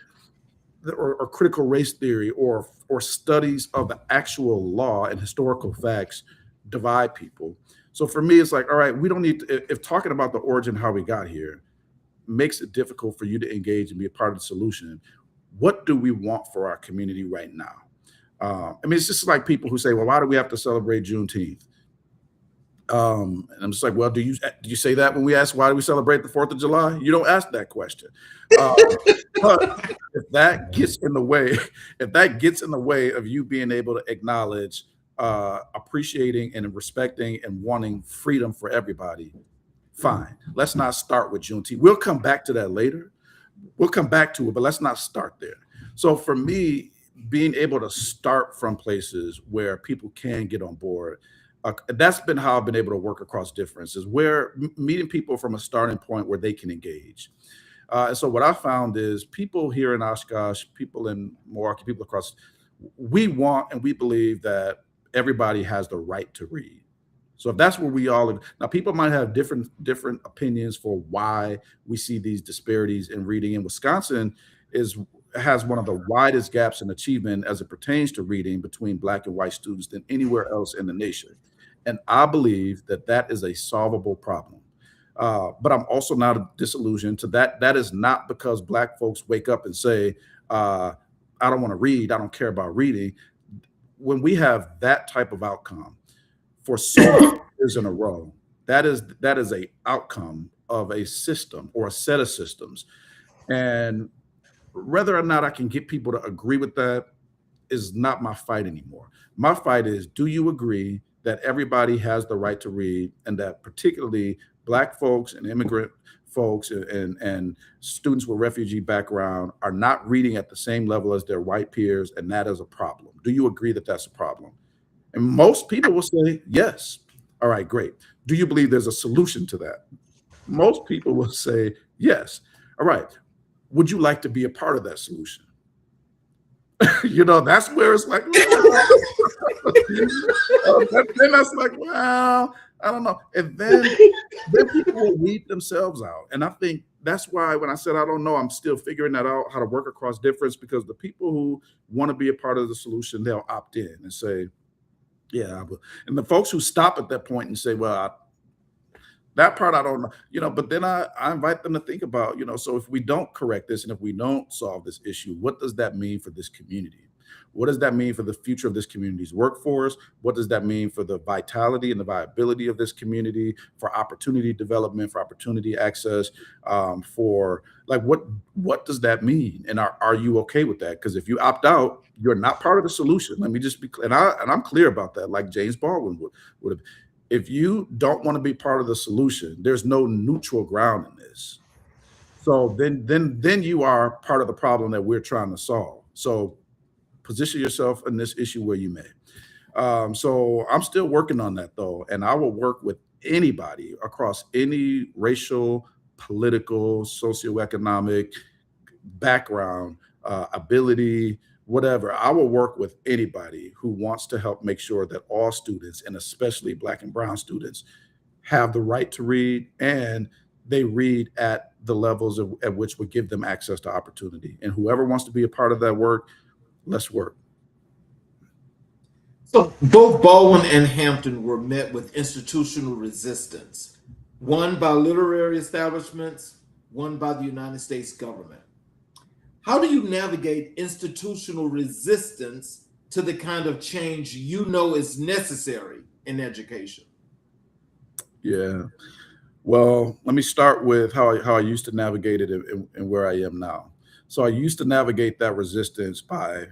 or critical race theory or studies of the actual law and historical facts divide people. So for me, it's like, all right, we don't need to, if talking about the origin, how we got here makes it difficult for you to engage and be a part of the solution, what do we want for our community right now? It's just like people who say, well, why do we have to celebrate Juneteenth? And I'm just like, well, do you say that when we ask why do we celebrate the 4th of July? You don't ask that question. But if that gets in the way of you being able to acknowledge, appreciating and respecting and wanting freedom for everybody, fine. Let's not start with Juneteenth. We'll come back to that later. We'll come back to it, but let's not start there. So for me, being able to start from places where people can get on board, that's been how I've been able to work across differences, where meeting people from a starting point where they can engage. And so what I found is people here in Oshkosh, people in Milwaukee, people across, we want and we believe that everybody has the right to read. So if that's where we all, now people might have different opinions for why we see these disparities in reading. And Wisconsin has one of the widest gaps in achievement as it pertains to reading between Black and white students than anywhere else in the nation. And I believe that is a solvable problem. But I'm also not disillusioned to that. That is not because Black folks wake up and say, I don't want to read, I don't care about reading. When we have that type of outcome for so many years in a row, that is a outcome of a system or a set of systems. And whether or not I can get people to agree with that is not my fight anymore. My fight is, do you agree that everybody has the right to read, and that particularly Black folks and immigrant folks and students with refugee background are not reading at the same level as their white peers, and that is a problem? Do you agree that that's a problem? And most people will say yes. All right, great. Do you believe there's a solution to that? Most people will say yes. All right. Would you like to be a part of that solution? That's where it's like, then that's like, well, I don't know. And then people will weed themselves out. And I think that's why when I said, I don't know, I'm still figuring that out, how to work across difference, because the people who want to be a part of the solution, they'll opt in and say, yeah. And the folks who stop at that point and say, well, that part I don't know, but then I invite them to think about, so if we don't correct this and if we don't solve this issue, what does that mean for this community? What does that mean for the future of this community's workforce? What does that mean for the vitality and the viability of this community, for opportunity development, for opportunity access, for like, what does that mean? And are you okay with that? Because if you opt out, you're not part of the solution. Let me just be clear. And I'm clear about that, like James Baldwin would have. If you don't want to be part of the solution, there's no neutral ground in this. So then you are part of the problem that we're trying to solve. So position yourself in this issue where you may. So I'm still working on that, though, and I will work with anybody across any racial, political, socioeconomic background, ability, whatever. I will work with anybody who wants to help make sure that all students, and especially Black and brown students, have the right to read, and they read at the levels at which would give them access to opportunity. And whoever wants to be a part of that work, let's work. So both Baldwin and Hampton were met with institutional resistance, one by literary establishments, one by the United States government. How do you navigate institutional resistance to the kind of change you know is necessary in education? Yeah. Well, let me start with how I used to navigate it and where I am now. So I used to navigate that resistance by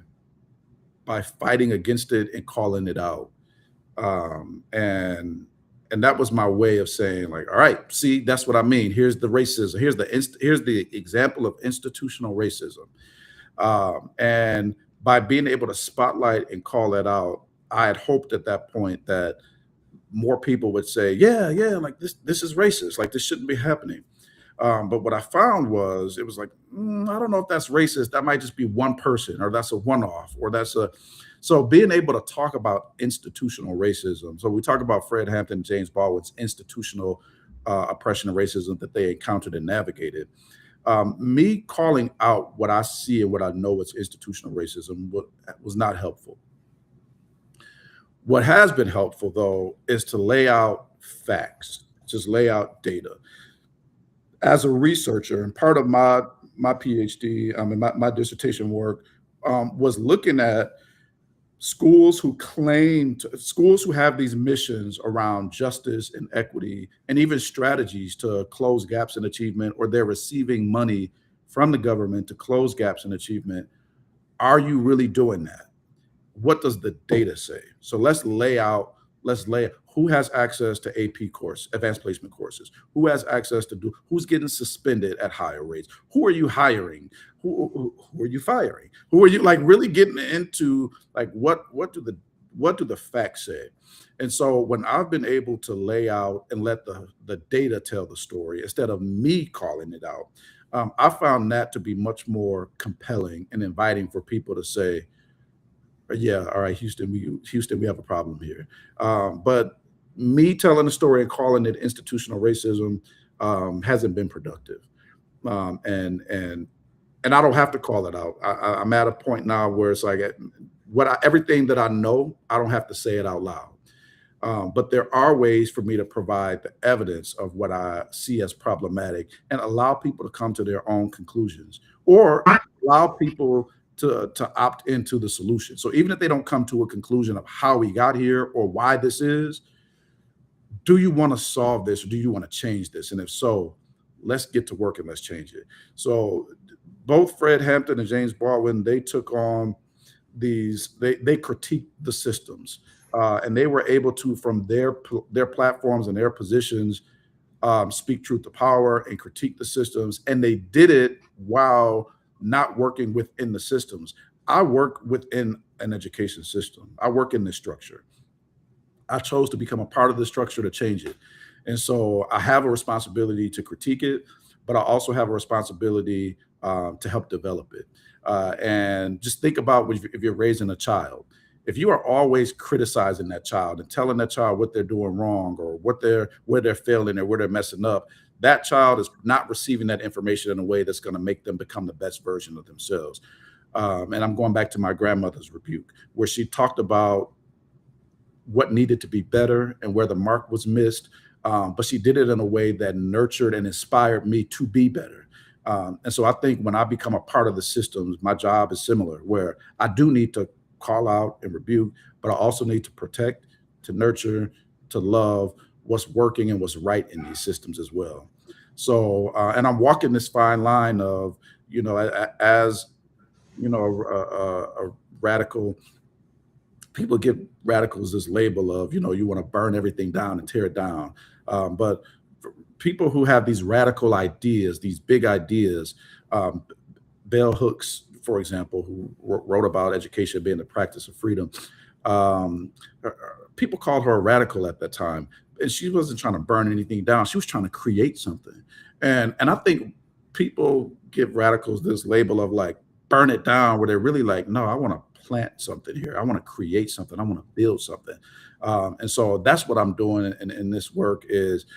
fighting against it and calling it out. And that was my way of saying, like, all right, see, that's what I mean. Here's the racism. Here's the example of institutional racism. And by being able to spotlight and call that out, I had hoped at that point that more people would say, yeah, like this is racist. Like, this shouldn't be happening. But what I found was, it was like, I don't know if that's racist. That might just be one person, or that's a one-off, or so being able to talk about institutional racism. So we talk about Fred Hampton and James Baldwin's institutional oppression and racism that they encountered and navigated. Me calling out what I see and what I know is institutional racism was not helpful. What has been helpful, though, is to lay out facts, just lay out data. As a researcher, and part of my PhD, my dissertation work was looking at schools who have these missions around justice and equity, and even strategies to close gaps in achievement, or they're receiving money from the government to close gaps in achievement. Are you really doing that? What does the data say? So let's lay out who has access to AP course, advanced placement courses, who has access to who's getting suspended at higher rates, who are you hiring, who are you firing, who are you, like, really getting into, like, what do the facts say? And so when I've been able to lay out and let the data tell the story instead of me calling it out, I found that to be much more compelling and inviting for people to say, yeah, all right, Houston, we have a problem here. But me telling the story and calling it institutional racism hasn't been productive. And I don't have to call it out. I'm at a point now where it's like, everything that I know, I don't have to say it out loud. But there are ways for me to provide the evidence of what I see as problematic and allow people to come to their own conclusions, or allow people to opt into the solution. So even if they don't come to a conclusion of how we got here or why this is, do you want to solve this or do you want to change this? And if so, let's get to work and let's change it. So both Fred Hampton and James Baldwin, they took on these, they critiqued the systems, and they were able to, from their platforms and their positions, speak truth to power and critique the systems. And they did it while not working within the systems. I work within an education system. I work in this structure. I chose to become a part of the structure to change it. And so I have a responsibility to critique it, but I also have a responsibility to help develop it. And just think about if you're raising a child. If you are always criticizing that child and telling that child what they're doing wrong or where they're failing or where they're messing up, that child is not receiving that information in a way that's going to make them become the best version of themselves. And I'm going back to my grandmother's rebuke, where she talked about what needed to be better and where the mark was missed. But she did it in a way that nurtured and inspired me to be better. And so I think when I become a part of the systems, my job is similar, where I do need to call out and rebuke, but I also need to protect, to nurture, to love what's working and what's right in these systems as well. So, and I'm walking this fine line of, as, a radical, people give radicals this label of, you want to burn everything down and tear it down. But people who have these radical ideas, these big ideas, Bell Hooks, for example, who wrote about education being the practice of freedom. People called her a radical at that time, and she wasn't trying to burn anything down. She was trying to create something. And I think people give radicals this label of like, burn it down, where they're really like, no, I want to plant something here. I want to create something. I want to build something. And so that's what I'm doing in this work is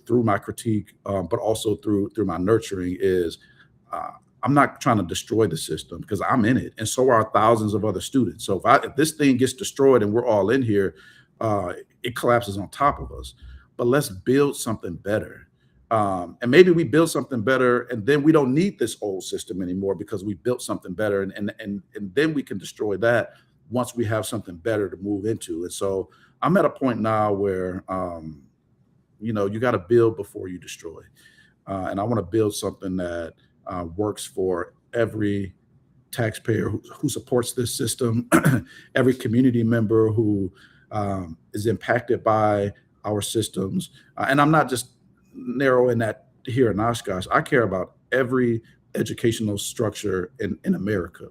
through my critique, but also through my nurturing is I'm not trying to destroy the system because I'm in it. And so are thousands of other students. So if this thing gets destroyed and we're all in here, it collapses on top of us. But let's build something better. And maybe we build something better and then we don't need this old system anymore because we built something better. And then we can destroy that once we have something better to move into. And so I'm at a point now where, you got to build before you destroy. And I want to build something that works for every taxpayer who supports this system, every community member who is impacted by our systems. And I'm not just narrowing that here in Oshkosh. I care about every educational structure in America.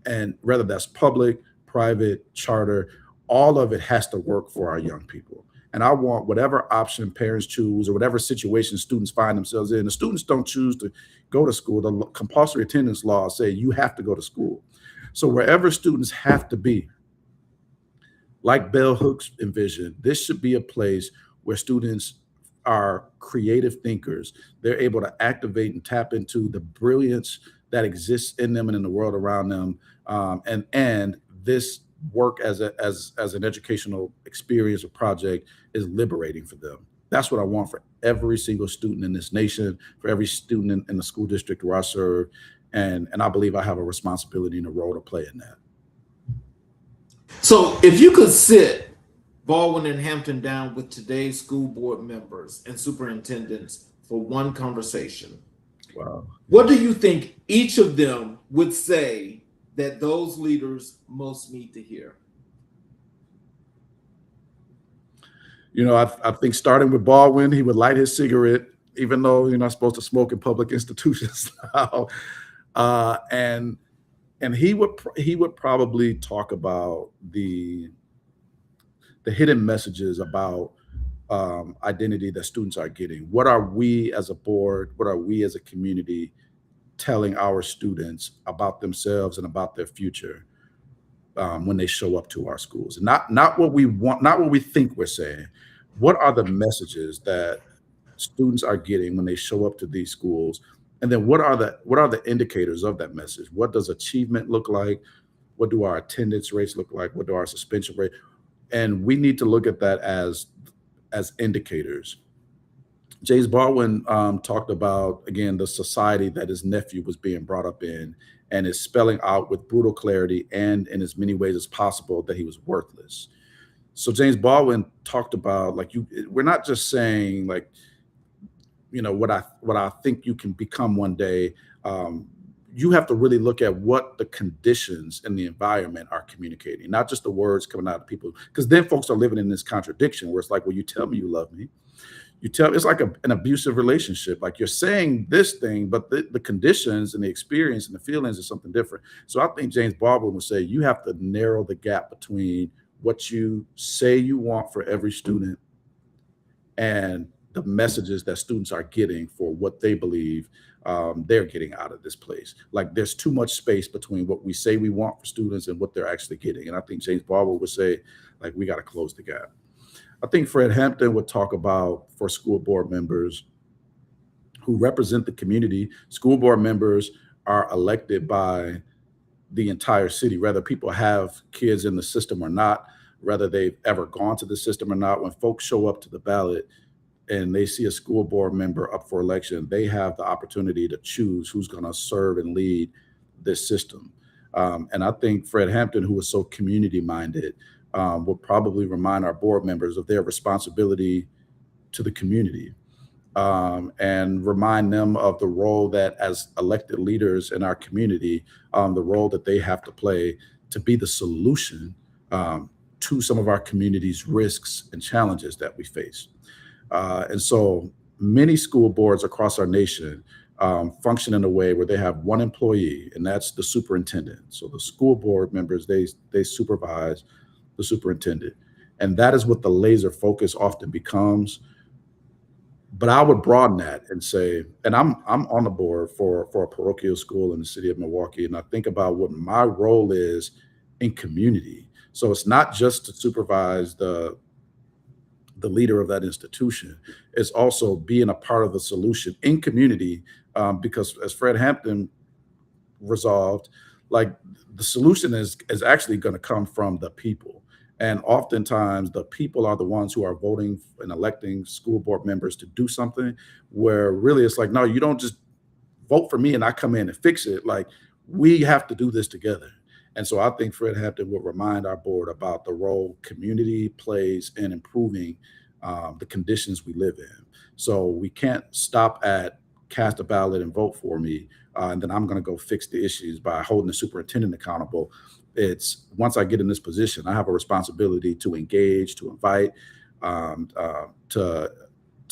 And whether that's public, private, charter, all of it has to work for our young people. And I want whatever option parents choose or whatever situation students find themselves in. The students don't choose to go to school. The compulsory attendance laws say you have to go to school. So wherever students have to be, like Bell Hooks envisioned, this should be a place where students are creative thinkers. They're able to activate and tap into the brilliance that exists in them and in the world around them. And this work as an educational experience or project is liberating for them. That's what I want for every single student in this nation, for every student in the school district where I serve. And I believe I have a responsibility and a role to play in that. So if you could sit Baldwin and Hampton down with today's school board members and superintendents for one conversation, wow, what do you think each of them would say that those leaders most need to hear? I think starting with Baldwin, he would light his cigarette, even though you're not supposed to smoke in public institutions now. And he would probably talk about the hidden messages about identity that students are getting. What are we as a board? What are we as a community telling our students about themselves and about their future when they show up to our schools? And not what we want, not what we think we're saying. What are the messages that students are getting when they show up to these schools? And then what are the indicators of that message? What does achievement look like? What do our attendance rates look like? What do our suspension rate? And we need to look at that as indicators. James Baldwin talked about, again, the society that his nephew was being brought up in, and is spelling out with brutal clarity and in as many ways as possible that he was worthless. So James Baldwin talked about, like, we're not just saying, like, what I think you can become one day. You have to really look at what the conditions and the environment are communicating, not just the words coming out of people, because then folks are living in this contradiction where it's like, well, you tell me you love me. It's like an abusive relationship. Like, you're saying this thing, but the conditions and the experience and the feelings is something different. So I think James Baldwin would say you have to narrow the gap between what you say you want for every student and the messages that students are getting for what they believe they're getting out of this place. Like, there's too much space between what we say we want for students and what they're actually getting. And I think James Baldwin would say, like, we got to close the gap. I think Fred Hampton would talk about, for school board members who represent the community, school board members are elected by the entire city, whether people have kids in the system or not, whether they've ever gone to the system or not. When folks show up to the ballot and they see a school board member up for election, they have the opportunity to choose who's going to serve and lead this system. And I think Fred Hampton, who was so community minded, will probably remind our board members of their responsibility to the community, and remind them of the role that, as elected leaders in our community, the role that they have to play to be the solution to some of our community's risks and challenges that we face. And so many school boards across our nation function in a way where they have one employee, and that's the superintendent. So the school board members, they supervise the superintendent. And that is what the laser focus often becomes. But I would broaden that and say, and I'm on the board for a parochial school in the city of Milwaukee, and I think about what my role is in community. So it's not just to supervise the leader of that institution. It's also being a part of the solution in community, because as Fred Hampton resolved, like, the solution is actually going to come from the people. And oftentimes the people are the ones who are voting and electing school board members to do something, where really it's like, no, you don't just vote for me and I come in and fix it. Like, we have to do this together. And so I think Fred Hampton will remind our board about the role community plays in improving the conditions we live in. So we can't stop at cast a ballot and vote for me, and then I'm going to go fix the issues by holding the superintendent accountable. It's, once I get in this position, I have a responsibility to engage, to invite, to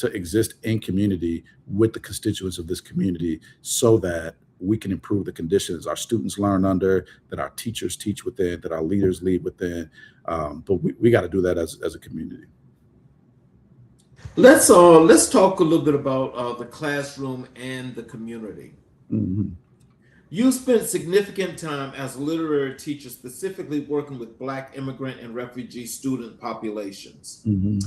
exist in community with the constituents of this community, so that we can improve the conditions our students learn under, that our teachers teach within, that our leaders lead within. But we got to do that as a community. Let's talk a little bit about the classroom and the community. Mm-hmm. You spent significant time as a literary teacher, specifically working with Black immigrant and refugee student populations. Mm-hmm.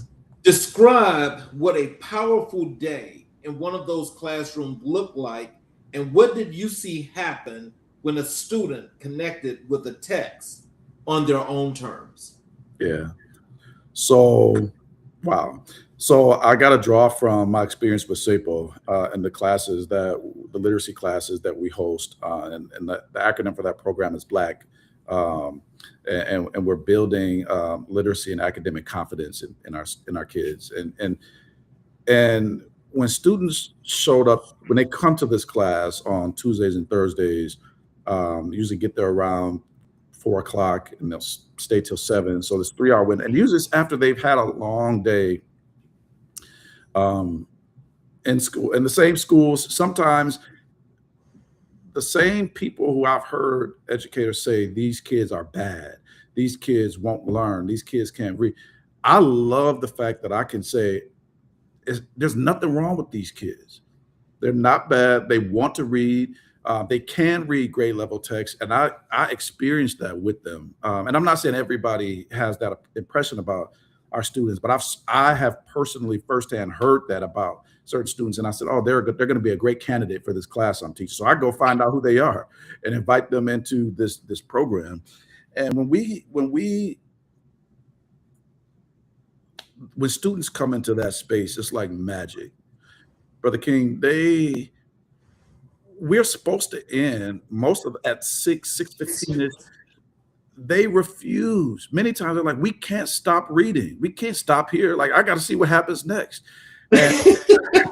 Describe what a powerful day in one of those classrooms looked like, and what did you see happen when a student connected with a text on their own terms? Yeah. So, wow. So I got to draw from my experience with SAPO and the literacy classes that we host, and the acronym for that program is BLACK, and we're building literacy and academic confidence in our kids. And when students showed up, when they come to this class on Tuesdays and Thursdays, usually get there around 4 o'clock and they'll stay till 7. So this 3-hour window, and usually it's after they've had a long day in school, in the same schools. Sometimes the same people who I've heard educators say, these kids are bad, these kids won't learn, these kids can't read. I love the fact that I can say, there's nothing wrong with these kids. They're not bad. They want to read. They can read grade level text. And I experienced that with them. And I'm not saying everybody has that impression about our students, but I have personally firsthand heard that about certain students. And I said, oh, they're going to be a great candidate for this class I'm teaching. So I go find out who they are and invite them into this program. And when students come into that space, it's like magic. Brother King, we're supposed to end most of at 6:15ish. They refuse. Many times they're like, we can't stop reading. We can't stop here. Like, I got to see what happens next. And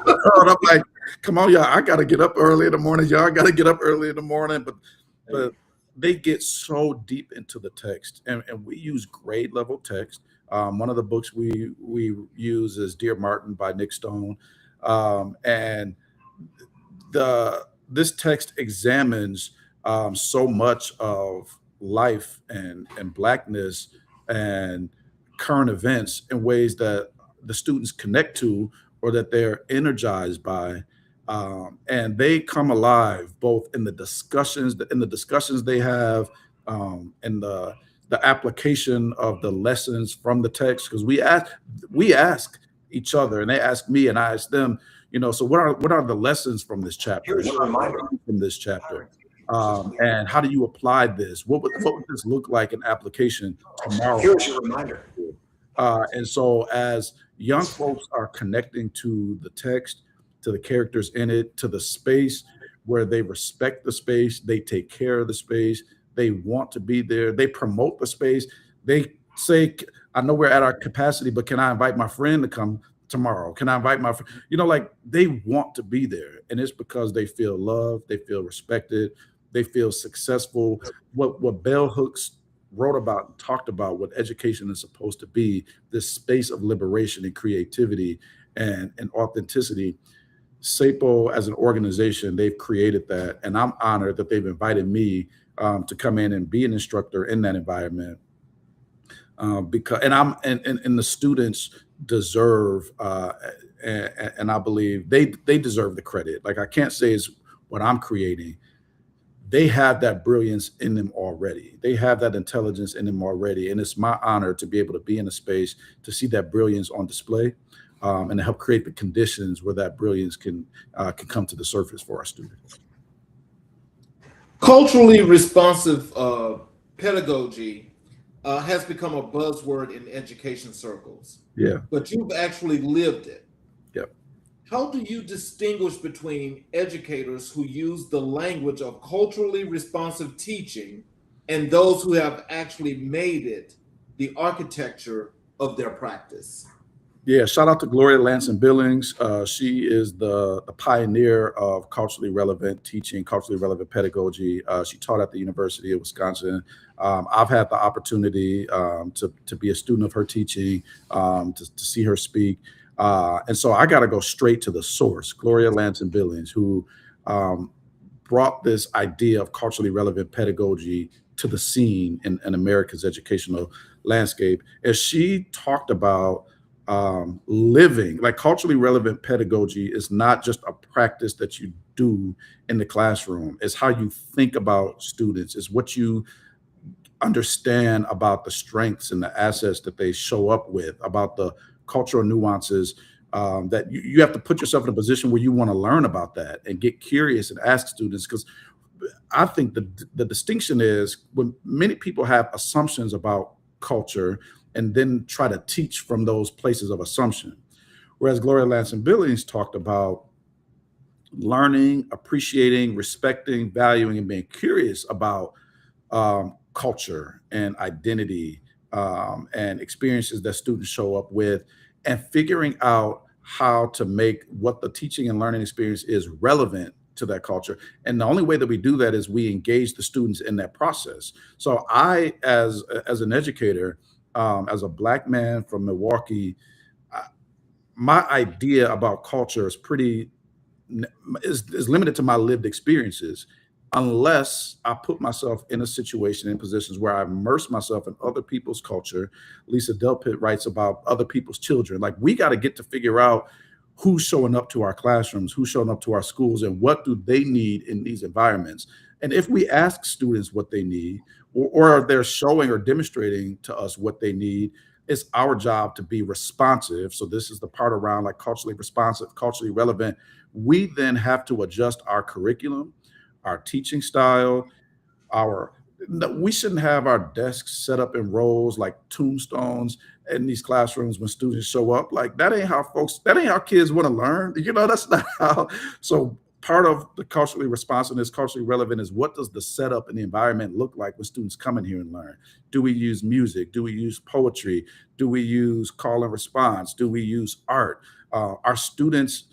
I'm like, come on, y'all. I got to get up early in the morning. Y'all got to get up early in the morning. But they get so deep into the text. And we use grade level text. One of the books we use is Dear Martin by Nick Stone. And this text examines so much of life and Blackness and current events in ways that the students connect to or that they're energized by, and they come alive both in the discussions they have, and the application of the lessons from the text, because we ask each other, and they ask me and I ask them, so what are the lessons from this chapter? Here's a reminder from this chapter. And how do you apply this? What would this look like in application tomorrow? Here's your reminder. And so as young folks are connecting to the text, to the characters in it, to the space where they respect the space, they take care of the space, they want to be there, they promote the space, they say, I know we're at our capacity, but can I invite my friend to come tomorrow? Can I invite my friend? Like, they want to be there. And it's because they feel loved, they feel respected, they feel successful. What Bell Hooks wrote about and talked about, what education is supposed to be, this space of liberation and creativity and authenticity. SAPO as an organization, they've created that. And I'm honored that they've invited me to come in and be an instructor in that environment. Because the students deserve, and I believe they deserve the credit. Like, I can't say it's what I'm creating. They have that brilliance in them already. They have that intelligence in them already. And it's my honor to be able to be in a space to see that brilliance on display, and to help create the conditions where that brilliance can come to the surface for our students. Culturally responsive pedagogy has become a buzzword in education circles. Yeah. But you've actually lived it. Yep. How do you distinguish between educators who use the language of culturally responsive teaching and those who have actually made it the architecture of their practice? Yeah, shout out to Gloria Lanson Billings. She is the pioneer of culturally relevant teaching, culturally relevant pedagogy. She taught at the University of Wisconsin. I've had the opportunity to be a student of her teaching, to see her speak. And so I got to go straight to the source, Gloria Lanson Billings, who brought this idea of culturally relevant pedagogy to the scene in America's educational landscape. As she talked about living, like, culturally relevant pedagogy is not just a practice that you do in the classroom. It's how you think about students. It's what you understand about the strengths and the assets that they show up with, about the cultural nuances, that you have to put yourself in a position where you want to learn about that and get curious and ask students. Because I think the distinction is when many people have assumptions about culture and then try to teach from those places of assumption. Whereas Gloria Lanson Billings talked about learning, appreciating, respecting, valuing, and being curious about culture and identity, and experiences that students show up with, and figuring out how to make what the teaching and learning experience is relevant to that culture. And the only way that we do that is we engage the students in that process. So I, as an educator, as a Black man from Milwaukee, my idea about culture is limited to my lived experiences, unless I put myself in a situation, in positions where I immerse myself in other people's culture. Lisa Delpit writes about other people's children. Like, we got to get to figure out who's showing up to our classrooms, who's showing up to our schools, and what do they need in these environments. And if we ask students what they need, or they're showing or demonstrating to us what they need, it's our job to be responsive. So this is the part around, like, culturally responsive, culturally relevant. We then have to adjust our curriculum, our teaching style, no, we shouldn't have our desks set up in rows like tombstones in these classrooms when students show up. Like that ain't how kids want to learn. That's not how. So part of the culturally responsiveness, culturally relevant is what does the setup and the environment look like when students come in here and learn? Do we use music? Do we use poetry? Do we use call and response? Do we use art? Are students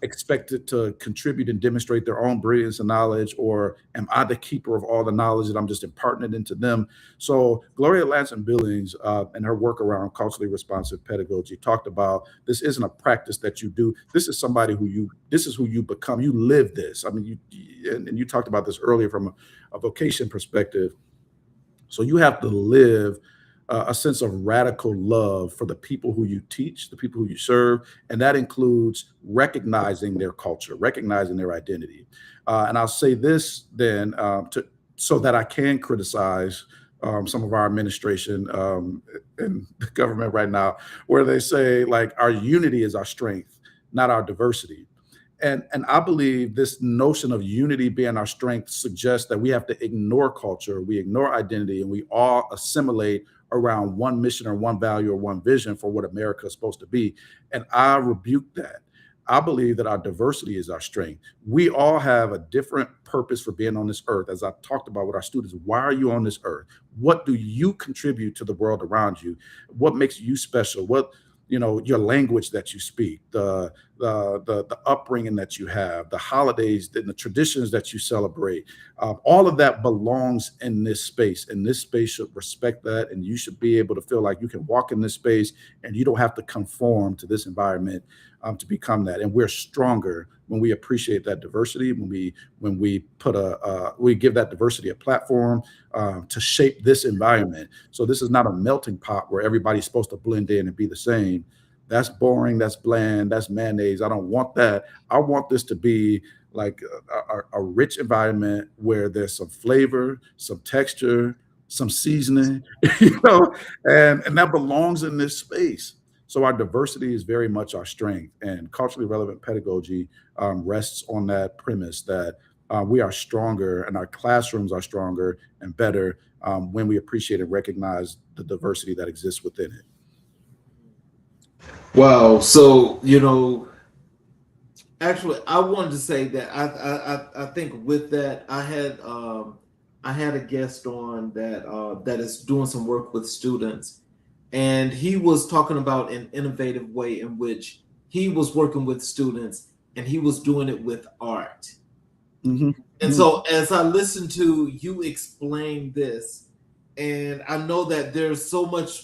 expected to contribute and demonstrate their own brilliance and knowledge, or am I the keeper of all the knowledge that I'm just imparting it into them? So Gloria Ladson Billings and her work around culturally responsive pedagogy talked about this isn't a practice that you do. This is this is who you become. You live this. I mean, and you talked about this earlier from a vocation perspective. So you have to live a sense of radical love for the people who you teach, the people who you serve, and that includes recognizing their culture, recognizing their identity. And I'll say this then so that I can criticize some of our administration in the government right now, where they say like our unity is our strength, not our diversity. And I believe this notion of unity being our strength suggests that we have to ignore culture, we ignore identity, and we all assimilate around one mission or one value or one vision for what America is supposed to be. And I rebuke that. I believe that our diversity is our strength. We all have a different purpose for being on this earth. As I talked about with our students, why are you on this earth? What do you contribute to the world around you? What makes you special? What, your language that you speak, the upbringing that you have, the holidays and the traditions that you celebrate, all of that belongs in this space. And this space should respect that. And you should be able to feel like you can walk in this space and you don't have to conform to this environment to become that. And we're stronger when we appreciate that diversity, when we give that diversity a platform to shape this environment. So this is not a melting pot where everybody's supposed to blend in and be the same. That's boring, that's bland, that's mayonnaise. I don't want that. I want this to be like a rich environment where there's some flavor, some texture, some seasoning, and that belongs in this space. So our diversity is very much our strength, and culturally relevant pedagogy rests on that premise that we are stronger and our classrooms are stronger and better when we appreciate and recognize the diversity that exists within it. Wow. So, actually, I wanted to say that I think with that, I had a guest on that is doing some work with students. And he was talking about an innovative way in which he was working with students and he was doing it with art. Mm-hmm. And so as I listened to you explain this, and I know that there's so much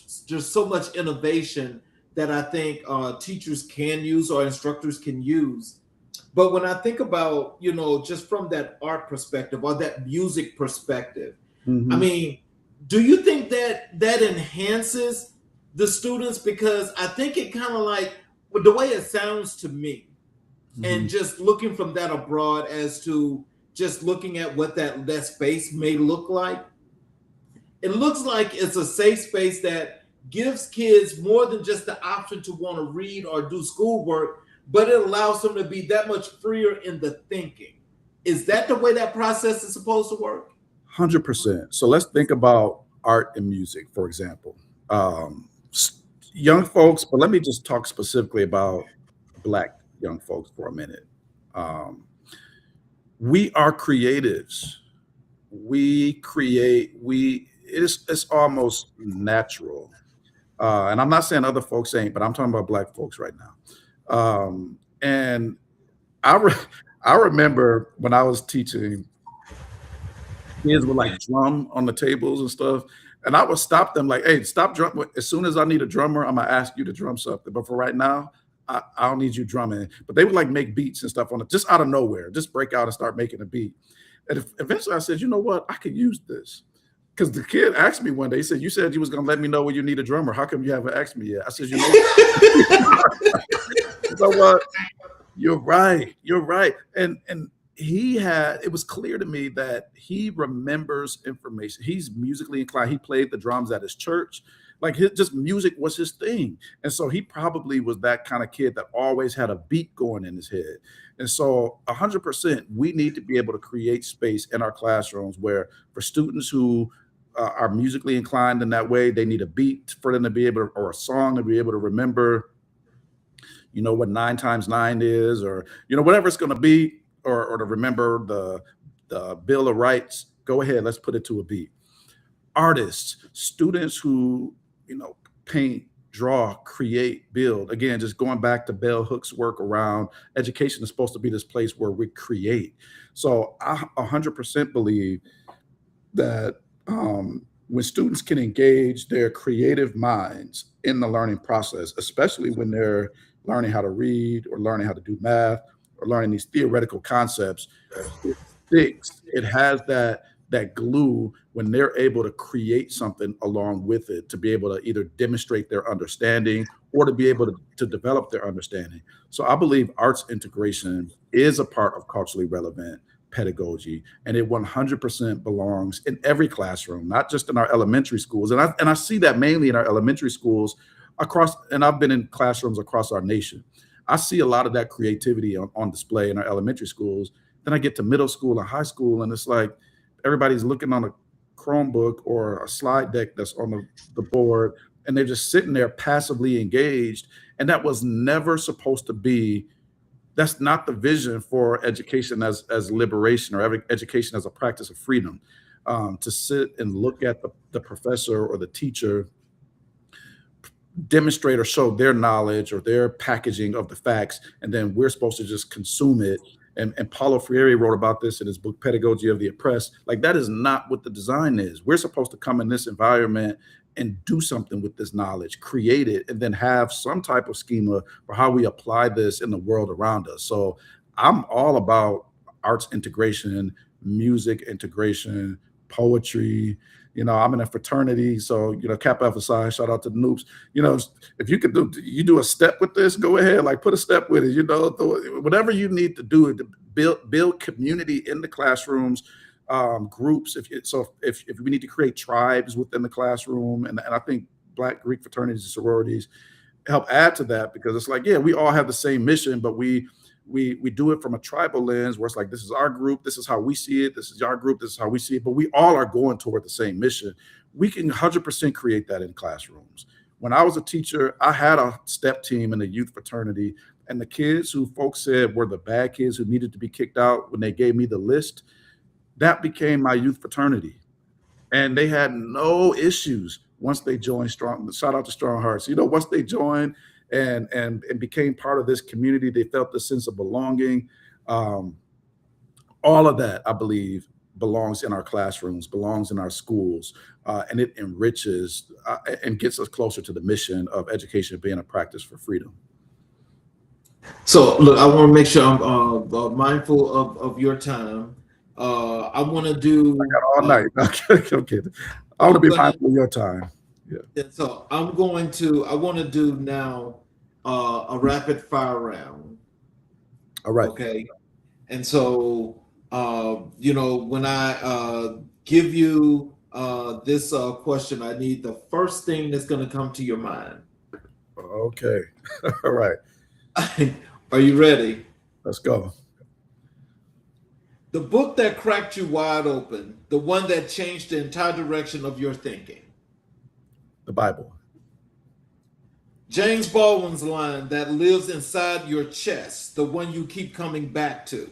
innovation that I think teachers can use or instructors can use. But when I think about, just from that art perspective or that music perspective, I mean, do you think that enhances the students? Because I think it kind of like the way it sounds to me, and just looking from that abroad as to just looking at what that space may look like, it looks like it's a safe space that gives kids more than just the option to want to read or do schoolwork, but it allows them to be that much freer in the thinking. Is that the way that process is supposed to work? 100%. So let's think about art and music, for example. Young folks, but let me just talk specifically about Black young folks for a minute. We are creatives. It's almost natural. And I'm not saying other folks ain't, but I'm talking about Black folks right now. And I remember when I was teaching, kids would like drum on the tables and stuff. And I would stop them like, hey, stop drumming. As soon as I need a drummer, I'm gonna ask you to drum something. But for right now, I don't need you drumming. But they would like make beats and stuff on it, just out of nowhere, just break out and start making a beat. And eventually I said, you know what, I could use this. Because the kid asked me one day, he said, you said you was gonna let me know when you need a drummer. How come you haven't asked me yet? I said, you know what? You're right. And it was clear to me that he remembers information. He's musically inclined. He played the drums at his church. Like just music was his thing. And so he probably was that kind of kid that always had a beat going in his head. And so 100%, we need to be able to create space in our classrooms where for students who are musically inclined in that way, they need a beat for them to be able to, or a song to be able to remember, you know, what 9 times 9 is, or, you know, whatever it's going to be, or to remember the Bill of Rights. Go ahead, let's put it to a beat. Artists, students who, you know, paint, draw, create, build. Again, just going back to Bell Hook's work around education is supposed to be this place where we create. So I 100% believe that when students can engage their creative minds in the learning process, especially when they're learning how to read or learning how to do math or learning these theoretical concepts, it sticks. It has that glue when they're able to create something along with it, to be able to either demonstrate their understanding or to be able to develop their understanding. So I believe arts integration is a part of culturally relevant pedagogy, and it 100% belongs in every classroom, not just in our elementary schools. And I see that mainly in our elementary schools across, and I've been in classrooms across our nation. I see a lot of that creativity on display in our elementary schools. Then I get to middle school and high school, and it's like everybody's looking on a Chromebook or a slide deck that's on the board, and they're just sitting there passively engaged. And that was never supposed to be. That's not the vision for education as liberation, or education as a practice of freedom. To sit and look at the professor or the teacher demonstrate or show their knowledge or their packaging of the facts, and then we're supposed to just consume it. And Paulo Freire wrote about this in his book, Pedagogy of the Oppressed. Like, that is not what the design is. We're supposed to come in this environment and do something with this knowledge, create it, and then have some type of schema for how we apply this in the world around us. So I'm all about arts integration, music integration, poetry. You know, I'm in a fraternity, so, you know, Kappa Alpha Psi, shout out to the noobs. You know, if you could do a step with this, go ahead, like put a step with it, you know, whatever you need to do to build community in the classrooms, groups. If we need to create tribes within the classroom, and I think Black Greek fraternities and sororities help add to that, because it's like, yeah, we all have the same mission, but we do it from a tribal lens where it's like, this is our group, this is how we see it, this is our group, this is how we see it, but we all are going toward the same mission. We can 100% create that in classrooms. When I was a teacher, I had a step team in the youth fraternity, and the kids who folks said were the bad kids who needed to be kicked out, when they gave me the list, that became my youth fraternity. And they had no issues once they joined Strong. Shout out to Strong Hearts. You know, once they joined and became part of this community, they felt the sense of belonging. All of that, I believe, belongs in our classrooms, belongs in our schools, and it enriches and gets us closer to the mission of education being a practice for freedom. So look, I want to make sure I'm mindful of your time. I want to do. I got all night. Okay. I want to be mindful of your time. Yeah. So I want to do now a rapid fire round. All right. Okay. And so, you know, when I give you this question, I need the first thing that's going to come to your mind. Okay. All right. Are you ready? Let's go. The book that cracked you wide open, the one that changed the entire direction of your thinking. The Bible. James Baldwin's line that lives inside your chest, the one you keep coming back to.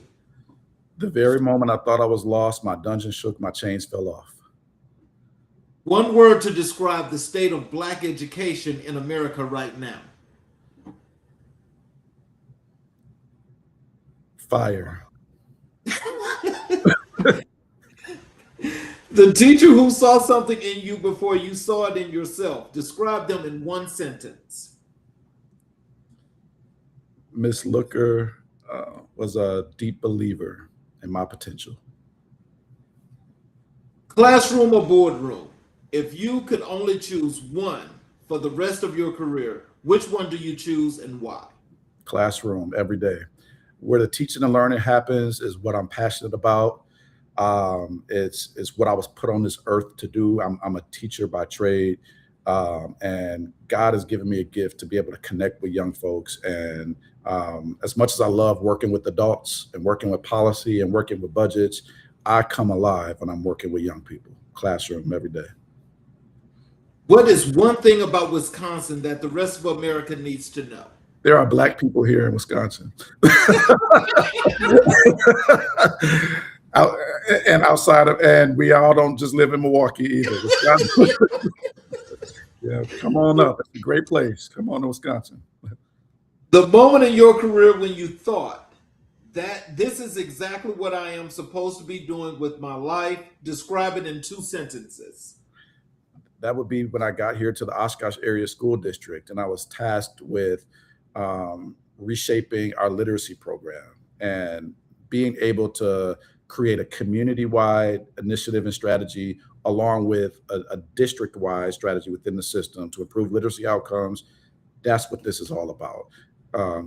The very moment I thought I was lost, my dungeon shook, my chains fell off. One word to describe the state of Black education in America right now. Fire. The teacher who saw something in you before you saw it in yourself. Describe them in one sentence. Miss Looker was a deep believer in my potential. Classroom or boardroom? If you could only choose one for the rest of your career, which one do you choose and why? Classroom every day. Where the teaching and learning happens is what I'm passionate about. It's what I was put on this earth to do. I'm a teacher by trade. And God has given me a gift to be able to connect with young folks. And as much as I love working with adults and working with policy and working with budgets, I come alive when I'm working with young people, classroom every day. What is one thing about Wisconsin that the rest of America needs to know? There are Black people here in Wisconsin. And outside of, and we all don't just live in Milwaukee either. Yeah, come on up. It's a great place. Come on to Wisconsin. The moment in your career when you thought that this is exactly what I am supposed to be doing with my life, describe it in 2 sentences. That would be when I got here to the Oshkosh Area School District, and I was tasked with reshaping our literacy program and being able to create a community-wide initiative and strategy along with a district-wide strategy within the system to improve literacy outcomes. That's what this is all about.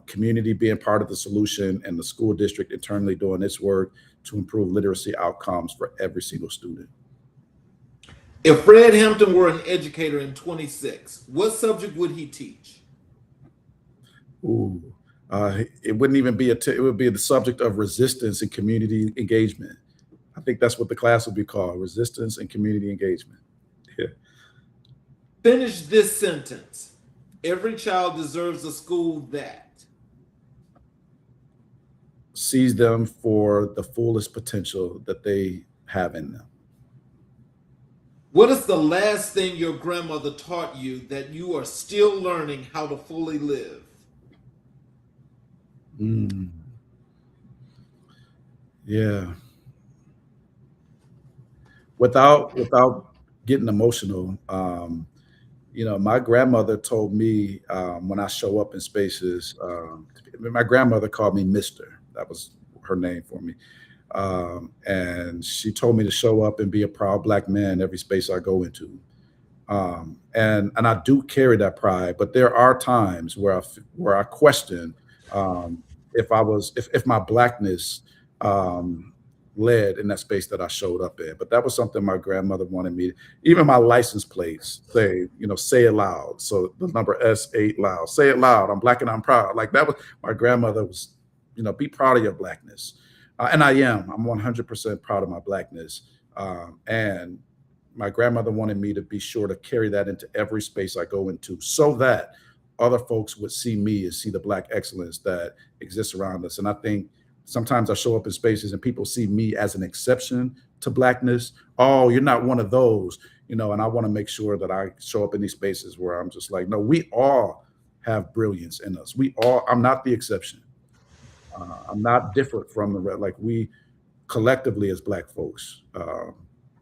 Community being part of the solution and the school district internally doing its work to improve literacy outcomes for every single student. If Fred Hampton were an educator in 26, what subject would he teach? Ooh, it wouldn't even be it would be the subject of resistance and community engagement. I think that's what the class would be called, resistance and community engagement. Yeah. Finish this sentence. Every child deserves a school that sees them for the fullest potential that they have in them. What is the last thing your grandmother taught you that you are still learning how to fully live? Yeah. Without getting emotional, my grandmother told me when I show up in spaces, my grandmother called me Mister. That was her name for me. And she told me to show up and be a proud Black man every space I go into. And I do carry that pride, but there are times where I question if my Blackness led in that space that I showed up in. But that was something my grandmother wanted me, even my license plates say it loud. So the number S8 loud, say it loud. I'm Black and I'm proud. Like that was my grandmother was, be proud of your Blackness. And I am. I'm 100% proud of my Blackness. And my grandmother wanted me to be sure to carry that into every space I go into so that other folks would see me and see the Black excellence that exists around us. And I think sometimes I show up in spaces and people see me as an exception to Blackness. Oh, you're not one of those, and I want to make sure that I show up in these spaces where I'm just like, no, we all have brilliance in us. I'm not the exception. I'm not different from the rest. Like we collectively as Black folks,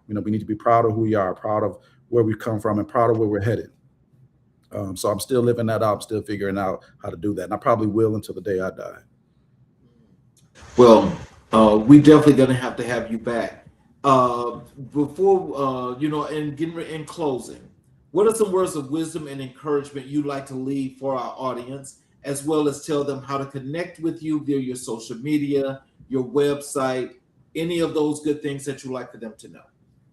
we need to be proud of who we are, proud of where we come from and proud of where we're headed. So I'm still living that out. I'm still figuring out how to do that. And I probably will until the day I die. Well, we definitely going to have you back. Before, and in closing, what are some words of wisdom and encouragement you'd like to leave for our audience, as well as tell them how to connect with you via your social media, your website, any of those good things that you'd like for them to know?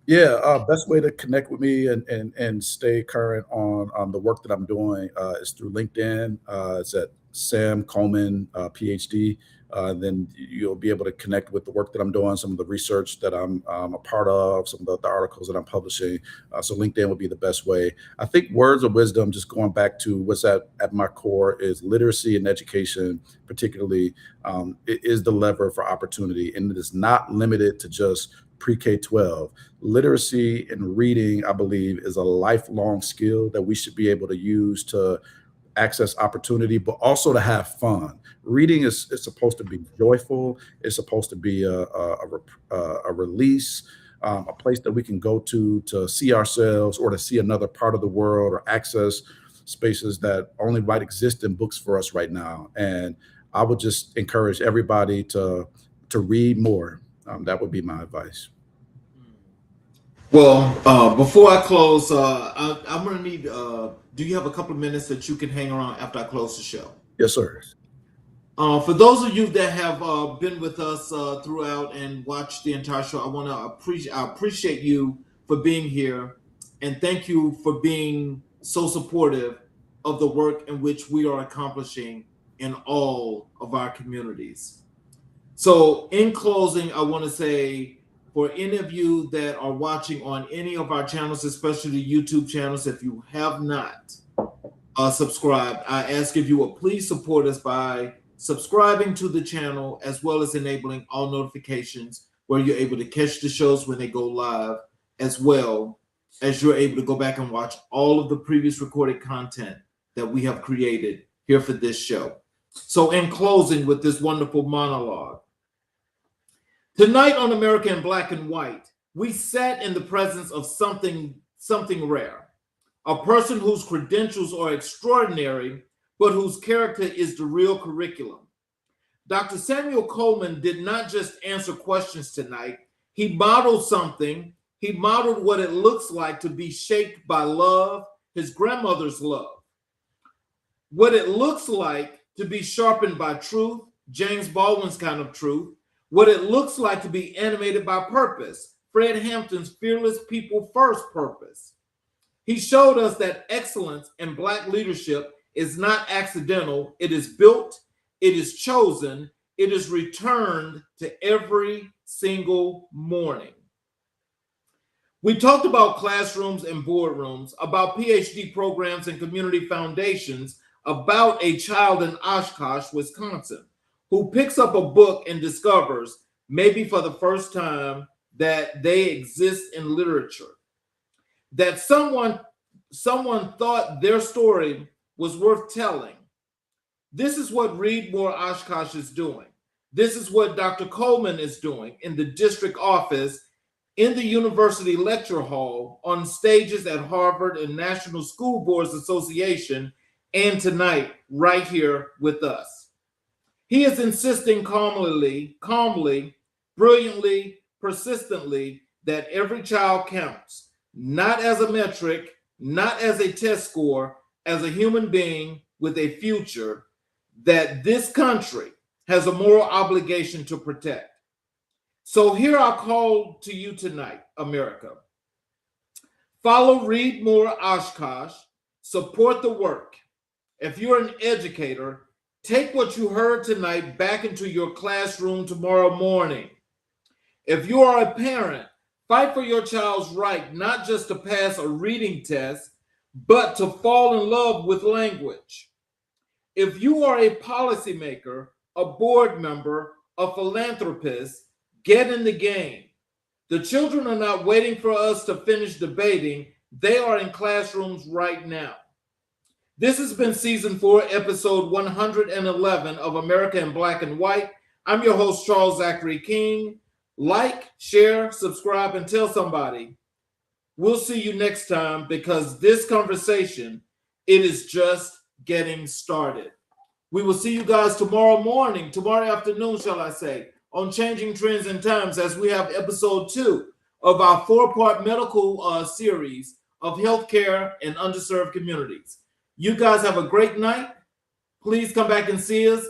Yeah, best way to connect with me and stay current on the work that I'm doing is through LinkedIn. It's at Sam Coleman, PhD. Then you'll be able to connect with the work that I'm doing, some of the research that I'm a part of, some of the articles that I'm publishing. So LinkedIn would be the best way. I think words of wisdom, just going back to what's at my core, is literacy and education, particularly, it is the lever for opportunity. And it is not limited to just pre-K-12. Literacy and reading, I believe, is a lifelong skill that we should be able to use to access opportunity, but also to have fun. Reading is supposed to be joyful. It's supposed to be a release, a place that we can go to see ourselves or to see another part of the world or access spaces that only might exist in books for us right now. And I would just encourage everybody to read more. That would be my advice. Well, before I close, I'm going to need, do you have a couple of minutes that you can hang around after I close the show? Yes, sir. For those of you that have been with us throughout and watched the entire show, I appreciate you for being here, and thank you for being so supportive of the work in which we are accomplishing in all of our communities. So in closing, I want to say, for any of you that are watching on any of our channels, especially the YouTube channels, if you have not subscribed, I ask if you will please support us by subscribing to the channel, as well as enabling all notifications where you're able to catch the shows when they go live, as well as you're able to go back and watch all of the previous recorded content that we have created here for this show. So in closing with this wonderful monologue, tonight on America in Black and White, we sat in the presence of something rare, a person whose credentials are extraordinary, but whose character is the real curriculum. Dr. Samuel Coleman did not just answer questions tonight. He modeled something. He modeled what it looks like to be shaped by love, his grandmother's love. What it looks like to be sharpened by truth, James Baldwin's kind of truth. What it looks like to be animated by purpose, Fred Hampton's fearless people first purpose. He showed us that excellence in Black leadership is not accidental. It is built, it is chosen, it is returned to every single morning. We talked about classrooms and boardrooms, about PhD programs and community foundations, about a child in Oshkosh, Wisconsin, who picks up a book and discovers, maybe for the first time, that they exist in literature. That someone thought their story was worth telling. This is what Read More Oshkosh is doing. This is what Dr. Coleman is doing in the district office, in the university lecture hall, on stages at Harvard and National School Boards Association, and tonight, right here with us. He is insisting calmly, brilliantly, persistently, that every child counts, not as a metric, not as a test score, as a human being with a future that this country has a moral obligation to protect. So here I call to you tonight, America. Follow Read More Oshkosh, support the work. If you're an educator, take what you heard tonight back into your classroom tomorrow morning. If you are a parent, fight for your child's right, not just to pass a reading test, but to fall in love with language. If you are a policymaker, a board member, a philanthropist, get in the game. The children are not waiting for us to finish debating. They are in classrooms right now. This has been season 4, episode 111 of America in Black and White. I'm your host, Charles Zachary King. Like, share, subscribe, and tell somebody. We'll see you next time, because this conversation, it is just getting started. We will see you guys tomorrow morning, tomorrow afternoon, shall I say, on Changing Trends and Times, as we have episode 2 of our 4-part medical series of healthcare in underserved communities. You guys have a great night. Please come back and see us.